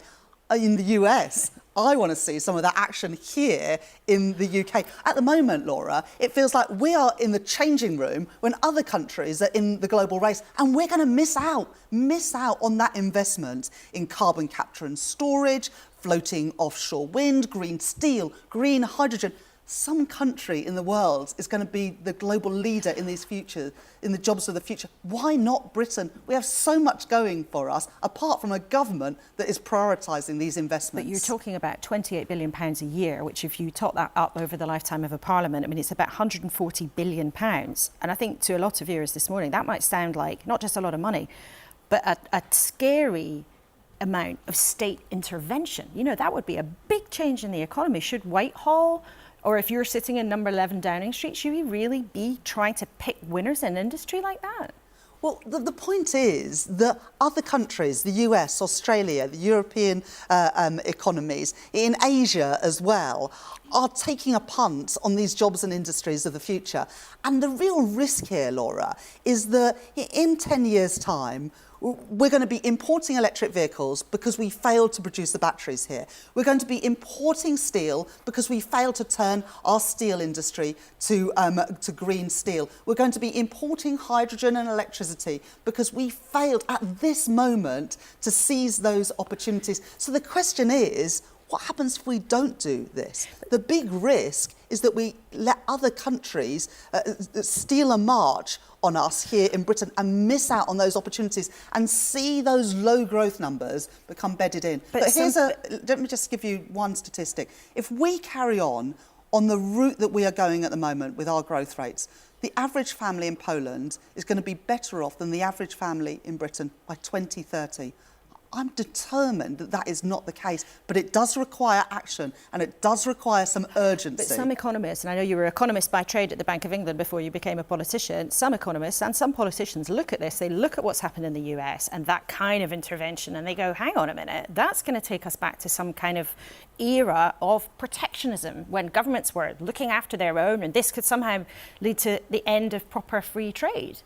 S11: In the US, I want to see some of that action here in the UK. At the moment, Laura, it feels like we are in the changing room when other countries are in the global race, and we're going to miss out on that investment in carbon capture and storage, floating offshore wind, green steel, green hydrogen. Some country in the world is going to be the global leader in these futures, in the jobs of the future. Why not Britain? We have so much going for us, apart from a government that is prioritising these investments.
S1: But you're talking about £28 billion a year, which if you top that up over the lifetime of a parliament, I mean, it's about £140 billion. And I think to a lot of viewers this morning, that might sound like not just a lot of money, but a scary amount of state intervention. You know, that would be a big change in the economy. Should Whitehall, or if you're sitting in number 11 Downing Street, should we really be trying to pick winners in industry like that?
S11: Well, the point is that other countries, the US, Australia, the European economies, in Asia as well, are taking a punt on these jobs and industries of the future. And the real risk here, Laura, is that in 10 years' time, we're going to be importing electric vehicles because we failed to produce the batteries here. We're going to be importing steel because we failed to turn our steel industry to green steel. We're going to be importing hydrogen and electricity because we failed at this moment to seize those opportunities. So the question is, what happens if we don't do this? The big risk is that we let other countries steal a march on us here in Britain and miss out on those opportunities and see those low growth numbers become bedded in. But let me just give you one statistic. If we carry on the route that we are going at the moment with our growth rates, the average family in Poland is going to be better off than the average family in Britain by 2030. I'm determined that that is not the case, but it does require action and it does require some urgency.
S1: But some economists, and I know you were an economist by trade at the Bank of England before you became a politician, some economists and some politicians look at this, they look at what's happened in the US and that kind of intervention and they go, hang on a minute, that's going to take us back to some kind of era of protectionism when governments were looking after their own, and this could somehow lead to the end of proper free trade.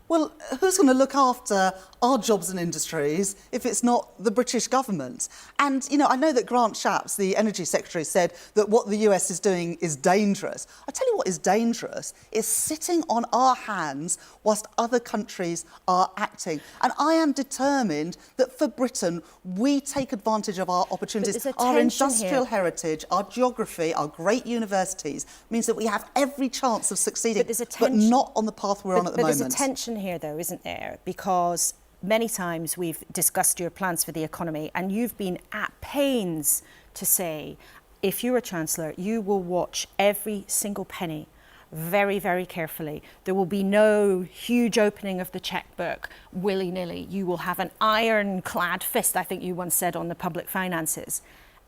S11: Well, who's going to look after our jobs and industries if it's not the British government? And, you know, I know that Grant Shapps, the Energy Secretary, said that what the US is doing is dangerous. I tell you what is dangerous is sitting on our hands whilst other countries are acting. And I am determined that for Britain, we take advantage of our opportunities. Our industrial heritage, our geography, our great universities means that we have every chance of succeeding, but not on the path we're on at the moment.
S1: There's a tension here, though, isn't there? Because many times we've discussed your plans for the economy and you've been at pains to say, if you're a Chancellor, you will watch every single penny very, very carefully. There will be no huge opening of the chequebook willy-nilly. You will have an ironclad fist, I think you once said, on the public finances.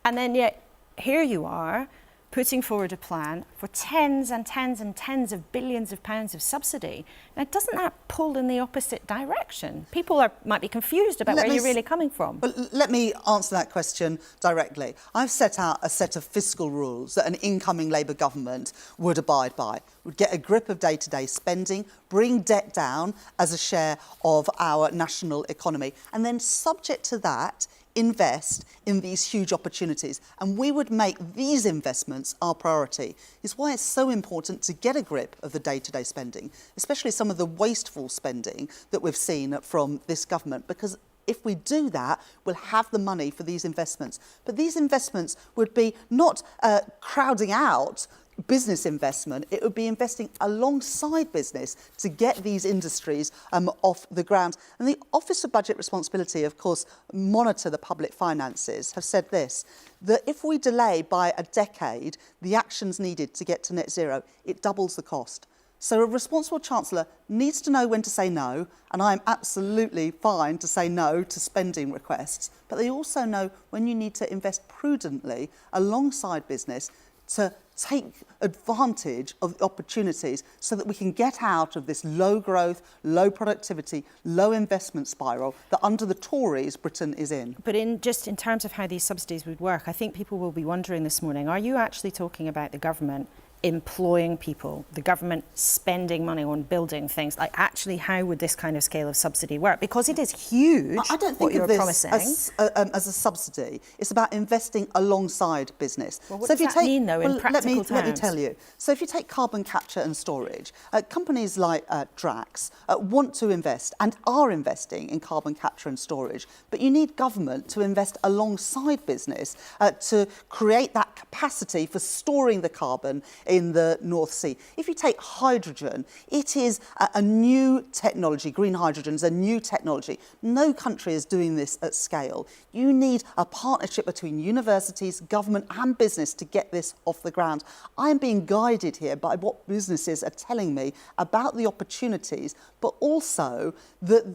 S1: And then yet, here you are, putting forward a plan for tens and tens and tens of billions of pounds of subsidy. Now, doesn't that pull in the opposite direction? People might be confused about where you're really coming from.
S11: But let me answer that question directly. I've set out a set of fiscal rules that an incoming Labour government would abide by. Would get a grip of day-to-day spending, bring debt down as a share of our national economy, and then subject to that, invest in these huge opportunities. And we would make these investments our priority. It's why it's so important to get a grip of the day-to-day spending, especially some of the wasteful spending that we've seen from this government, because if we do that, we'll have the money for these investments. But these investments would be not crowding out business investment, it would be investing alongside business to get these industries off the ground. And the Office of Budget Responsibility, of course, monitor the public finances, have said this, that if we delay by a decade the actions needed to get to net zero, it doubles the cost. So a responsible Chancellor needs to know when to say no, and I'm absolutely fine to say no to spending requests, but they also know when you need to invest prudently alongside business to take advantage of the opportunities so that we can get out of this low growth, low productivity, low investment spiral that under the Tories Britain is in.
S1: But in terms of how these subsidies would work, I think people will be wondering this morning, are you actually talking about the government employing people, the government spending money on building things? Like, actually, how would this kind of scale of subsidy work? Because it is huge.
S11: I don't think of this as a subsidy. It's about investing alongside business.
S1: Well, what does that mean, though, in practical terms?
S11: Let me tell you. So if you take carbon capture and storage, companies like Drax want to invest and are investing in carbon capture and storage, but you need government to invest alongside business to create that capacity for storing the carbon in the North Sea. If you take hydrogen, it is a new technology. Green hydrogen is a new technology. No country is doing this at scale. You need a partnership between universities, government and business to get this off the ground. I am being guided here by what businesses are telling me about the opportunities, but also that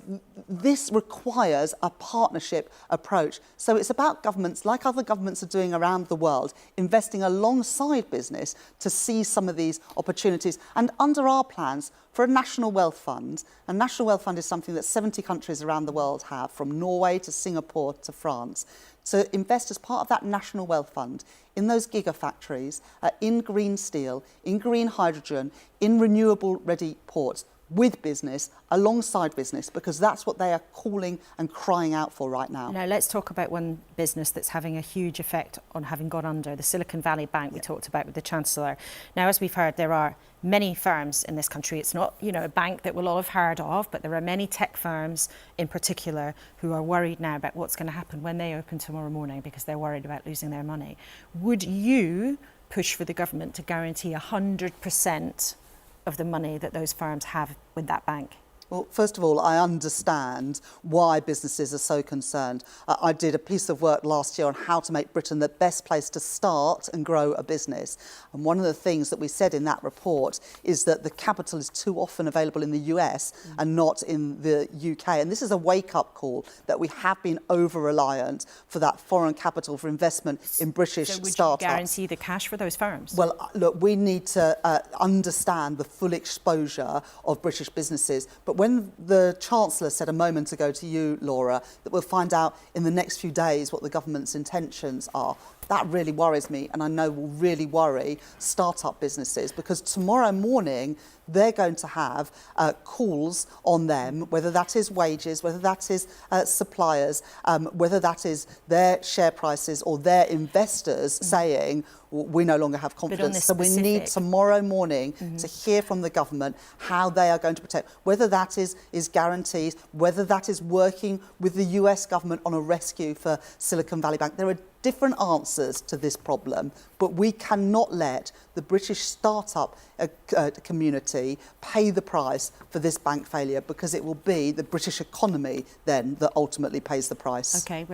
S11: this requires a partnership approach. So it's about governments, like other governments are doing around the world, investing alongside business to seize some of these opportunities. And under our plans for a national wealth fund, a national wealth fund is something that 70 countries around the world have, from Norway to Singapore to France, to invest as part of that national wealth fund in those gigafactories, in green steel, in green hydrogen, in renewable ready ports, with business, alongside business, because that's what they are calling and crying out for right now.
S1: Now, let's talk about one business that's having a huge effect on having gone under, the Silicon Valley Bank we talked about with the Chancellor. Now, as we've heard, there are many firms in this country. It's not, a bank that we'll all have heard of, but there are many tech firms in particular who are worried now about what's going to happen when they open tomorrow morning because they're worried about losing their money. Would you push for the government to guarantee 100% of the money that those firms have with that bank?
S11: Well, first of all, I understand why businesses are so concerned. I did a piece of work last year on how to make Britain the best place to start and grow a business. And one of the things that we said in that report is that the capital is too often available in the US and not in the UK. And this is a wake-up call that we have been over-reliant for that foreign capital for investment in British
S1: so would
S11: startups.
S1: you guarantee the cash for those firms?
S11: Well, look, we need to understand the full exposure of British businesses. But when the Chancellor said a moment ago to you, Laura, that we'll find out in the next few days what the government's intentions are, that really worries me, and I know will really worry start-up businesses, because tomorrow morning they're going to have calls on them, whether that is wages, whether that is suppliers, whether that is their share prices or their investors saying, we no longer have confidence. So we need tomorrow morning to hear from the government how they are going to protect, whether that is guarantees, whether that is working with the US government on a rescue for Silicon Valley Bank. There are different answers to this problem, but we cannot let the British start-up community pay the price for this bank failure, because it will be the British economy then that ultimately pays the price.
S1: OK,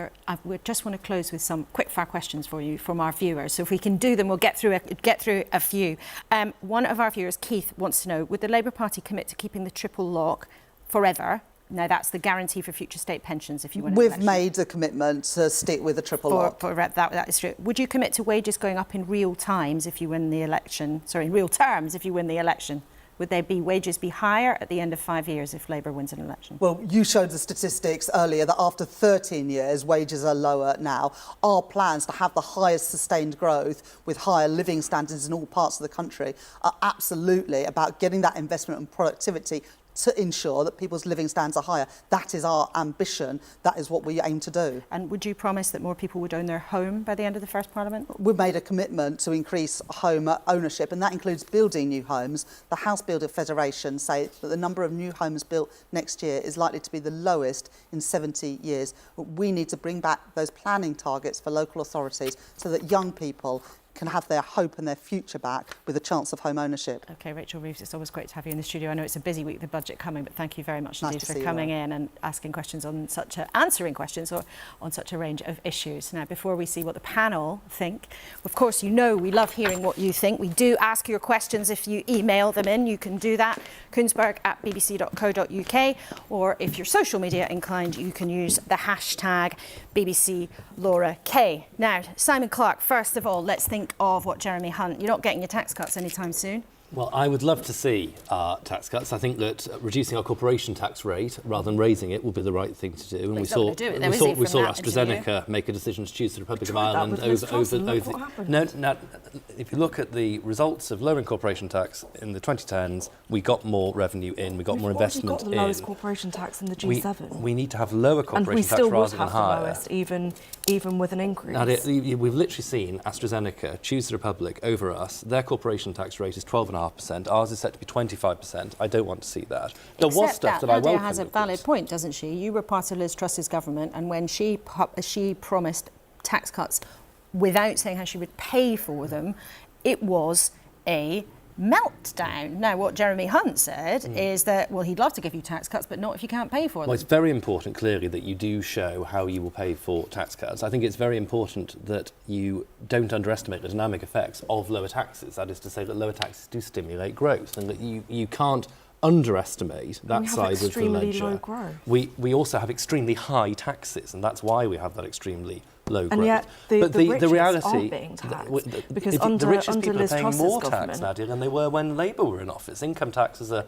S1: we just want to close with some quick-fire questions for you from our viewers. So if we can do them, we'll get through a few. One of our viewers, Keith, wants to know, would the Labour Party commit to keeping the triple lock forever? Now, that's the guarantee for future state pensions if you win an election.
S11: We've made a commitment to stick with the triple lock.
S1: That is true. Would you commit to wages going up in real times if you win the election? Sorry, in real terms if you win the election? Would wages be higher at the end of 5 years if Labour wins an election?
S11: Well, you showed the statistics earlier that after 13 years, wages are lower now. Our plans to have the highest sustained growth with higher living standards in all parts of the country are absolutely about getting that investment and productivity to ensure that people's living standards are higher. That is our ambition. That is what we aim to do.
S1: And would you promise that more people would own their home by the end of the first Parliament?
S11: We've made a commitment to increase home ownership, and that includes building new homes. The House Builder Federation say that the number of new homes built next year is likely to be the lowest in 70 years. We need to bring back those planning targets for local authorities so that young people can have their hope and their future back with a chance of home ownership.
S1: OK, Rachel Reeves, it's always great to have you in the studio. I know it's a busy week, the budget coming, but thank you very much indeed for coming in and answering questions on answering questions on such a range of issues. Now, before we see what the panel think, of course, you know we love hearing what you think. We do ask your questions if you email them in. You can do that, kuenssberg@bbc.co.uk, or if you're social media inclined, you can use the hashtag BBC Laura K. Now, Simon Clarke, first of all, let's think of what Jeremy Hunt. You're not getting your tax cuts anytime soon.
S6: Well, I would love to see tax cuts. I think that reducing our corporation tax rate rather than raising it will be the right thing to do. And we saw AstraZeneca make a decision to choose the Republic of Ireland over. No, if you look at the results of lowering corporation tax in the 2010s, we got more revenue in, we got more investment in.
S7: We've got the lowest corporation tax in the G7.
S6: We need to have lower corporation tax rather than higher.
S7: And we still would have the lowest, even with an increase.
S6: Nadia, we've literally seen AstraZeneca choose the Republic over us. Their corporation tax rate is 12.5%. Ours is set to be 25%. I don't want to see that. There was stuff that I welcomed.
S1: Nadia has a valid point, doesn't she? You were part of Liz Truss's government, and when she promised tax cuts without saying how she would pay for them, it was a meltdown. Now, what Jeremy Hunt said is that, well, he'd love to give you tax cuts, but not if you can't pay for them.
S6: Well, it's very important, clearly, that you do show how you will pay for tax cuts. I think it's very important that you don't underestimate the dynamic effects of lower taxes. That is to say that lower taxes do stimulate growth, and that you can't underestimate that side of the ledger.
S7: Low growth.
S6: We also have extremely high taxes, and that's why we have that extremely low growth.
S7: And yet the
S6: reality
S7: are being taxed, because
S6: the richest people are
S7: Liz
S6: paying
S7: Truss's
S6: more
S7: government,
S6: tax, Nadia, than they were when Labour were in office. Income taxes are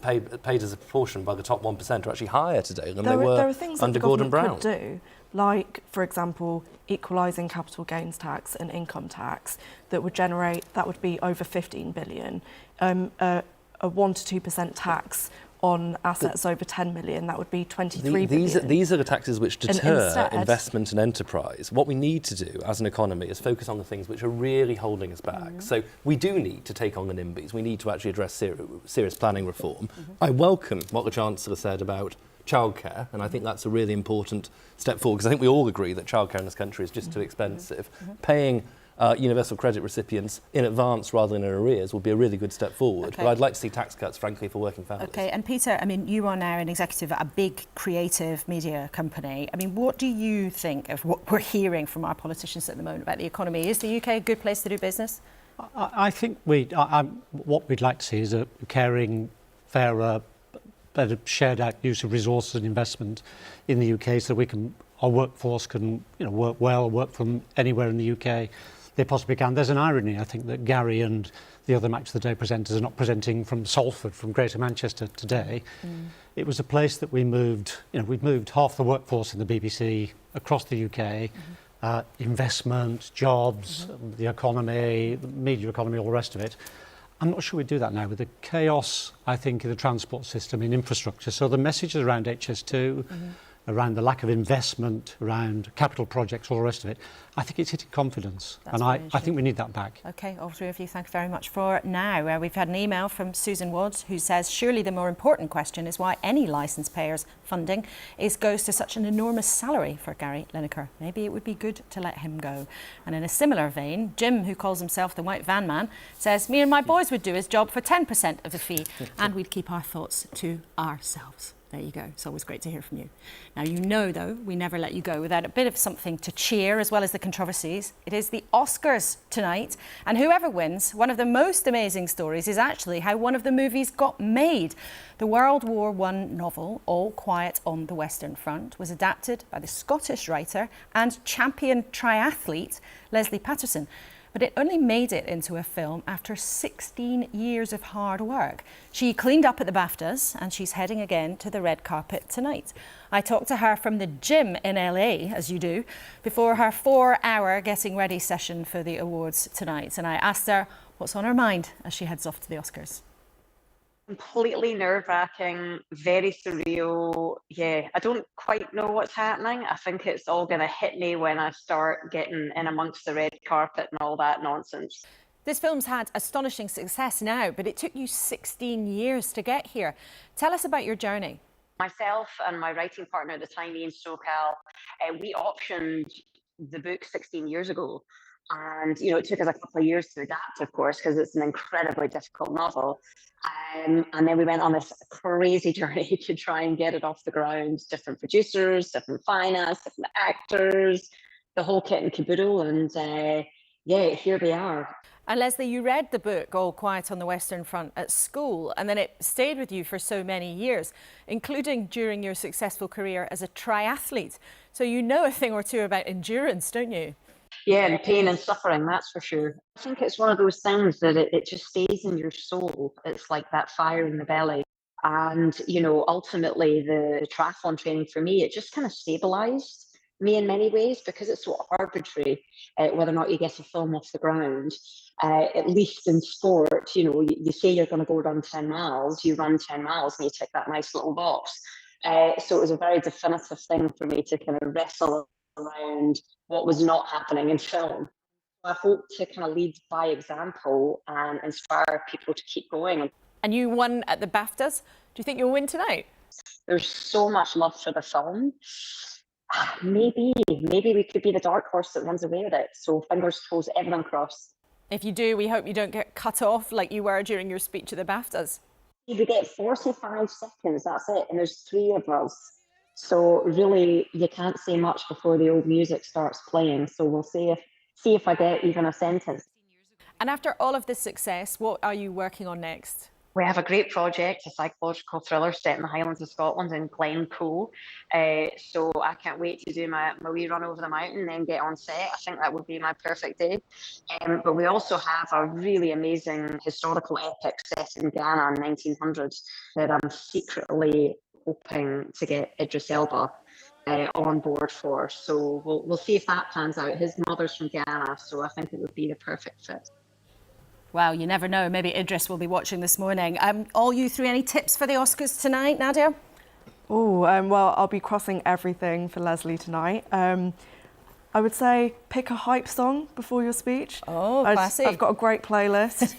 S6: paid as a proportion by the top 1% are actually higher today than they were
S7: there are things
S6: under
S7: that the
S6: Gordon Brown.
S7: government could do, like, for example, equalising capital gains tax and income tax that would be over 15 billion. A 1 to 2% tax on assets over 10 million, that would be 23 billion.
S6: These are the taxes which deter investment and enterprise. What we need to do as an economy is focus on the things which are really holding us back. So we do need to take on the NIMBYs. We need to actually address serious planning reform. I welcome what the Chancellor said about childcare, and I think that's a really important step forward, because I think we all agree that childcare in this country is just too expensive. Paying universal credit recipients in advance rather than in arrears would be a really good step forward.
S1: Okay.
S6: But I'd like to see tax cuts, frankly, for working families.
S1: Okay, and Peter, I mean, you are now an executive at a big creative media company. I mean, what do you think of what we're hearing from our politicians at the moment about the economy? Is the UK a good place to do business?
S5: I think what we'd like to see is a caring, fairer, better shared out use of resources and investment in the UK, so our workforce can work well, work from anywhere in the UK they possibly can. There's an irony, I think, that Gary and the other Match of the Day presenters are not presenting from Salford, from Greater Manchester today. It was a place that we moved, we've moved half the workforce in the BBC across the UK, investment, jobs, the economy, the media economy, all the rest of it. I'm not sure we do that now with the chaos, I think, in the transport system, in infrastructure. So the messages around HS2, around the lack of investment, around capital projects, all the rest of it, I think it's hitting confidence.
S1: That's
S5: and I think we need that back.
S1: OK, all three of you, thank you very much for now. We've had an email from Susan Woods who says, surely the more important question is why any licence payers funding goes to such an enormous salary for Gary Lineker. Maybe it would be good to let him go. And in a similar vein, Jim, who calls himself the White Van Man, says, me and my boys would do his job for 10% of the fee and we'd keep our thoughts to ourselves. There you go. It's always great to hear from you. Now, you know, though, we never let you go without a bit of something to cheer, as well as the controversies. It is the Oscars tonight, and whoever wins, one of the most amazing stories is actually how one of the movies got made. The World War I novel, All Quiet on the Western Front, was adapted by the Scottish writer and champion triathlete Leslie Patterson. But it only made it into a film after 16 years of hard work. She cleaned up at the BAFTAs and she's heading again to the red carpet tonight. I talked to her from the gym in LA, as you do, before her 4-hour getting ready session for the awards tonight. And I asked her what's on her mind as she heads off to the Oscars.
S12: Completely nerve-wracking, very surreal. Yeah, I don't quite know what's happening. I think it's all going to hit me when I start getting in amongst the red carpet and all that nonsense.
S1: This film's had astonishing success now, but it took you 16 years to get here. Tell us about your journey.
S12: Myself and my writing partner at the time, Ian Stokell, we optioned the book 16 years ago. And, it took us a couple of years to adapt, of course, because it's an incredibly difficult novel. And then we went on this crazy journey to try and get it off the ground. Different producers, different finance, different actors, the whole kit and caboodle. And here we are.
S1: And Leslie, you read the book, All Quiet on the Western Front, at school, and then it stayed with you for so many years, including during your successful career as a triathlete. So you know a thing or two about endurance, don't you?
S12: Yeah, and pain and suffering, that's for sure. I think it's one of those things that it just stays in your soul. It's like that fire in the belly. And, ultimately the triathlon training for me, it just kind of stabilised me in many ways because it's so arbitrary whether or not you get a film off the ground. At least in sport, you say you're going to go run 10 miles, you run 10 miles and you tick that nice little box. So it was a very definitive thing for me to kind of wrestle around what was not happening in film. I hope to kind of lead by example and inspire people to keep going.
S1: And you won at the BAFTAs. Do you think you'll win tonight?
S12: There's so much love for the film. Maybe we could be the dark horse that runs away with it. So fingers, toes, everyone crossed.
S1: If you do, we hope you don't get cut off like you were during your speech at the BAFTAs.
S12: We get 45 seconds, that's it, and there's 3 of us. So really, you can't say much before the old music starts playing. So we'll see if I get even a sentence.
S1: And after all of this success, what are you working on next?
S12: We have a great project, a psychological thriller set in the Highlands of Scotland in Glencoe. So I can't wait to do my wee run over the mountain and then get on set. I think that would be my perfect day. But we also have a really amazing historical epic set in Ghana in 1900 that I'm secretly hoping to get Idris Elba on board for. So we'll see if that pans out. His mother's from Ghana, so I think it would be the perfect fit.
S1: Well, you never know. Maybe Idris will be watching this morning. All you three, any tips for the Oscars tonight, Nadia?
S7: Well, I'll be crossing everything for Leslie tonight. I would say pick a hype song before your speech.
S1: Oh, classy.
S7: I've got a great playlist.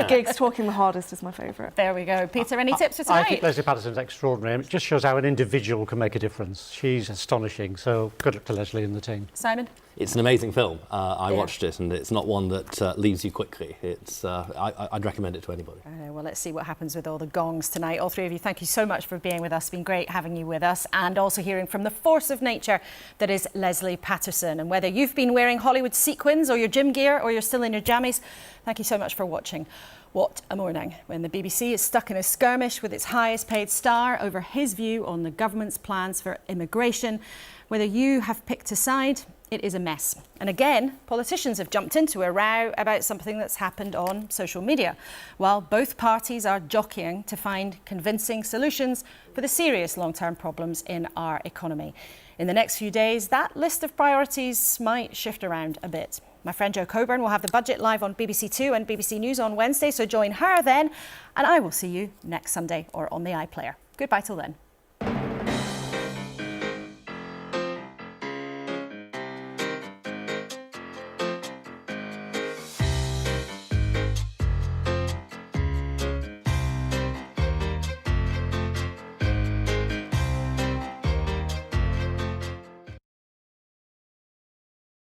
S7: Gigs Talking the Hardest is my favourite.
S1: There we go. Peter, any tips for tonight?
S5: I think Leslie Patterson's extraordinary. It just shows how an individual can make a difference. She's astonishing. So good luck to Leslie and the team.
S1: Simon?
S6: It's an amazing film. I watched it, and it's not one that leaves you quickly. I'd recommend it to anybody.
S1: Well, let's see what happens with all the gongs tonight. All three of you, thank you so much for being with us. It's been great having you with us, and also hearing from the force of nature that is Leslie Patterson. And whether you've been wearing Hollywood sequins or your gym gear, or you're still in your jammies, thank you so much for watching. What a morning when the BBC is stuck in a skirmish with its highest paid star over his view on the government's plans for immigration. Whether you have picked a side, it is a mess. And again, politicians have jumped into a row about something that's happened on social media, while both parties are jockeying to find convincing solutions for the serious long-term problems in our economy. In the next few days, that list of priorities might shift around a bit. My friend Jo Coburn will have the budget live on BBC Two and BBC News on Wednesday, so join her then, and I will see you next Sunday or on the iPlayer. Goodbye till then.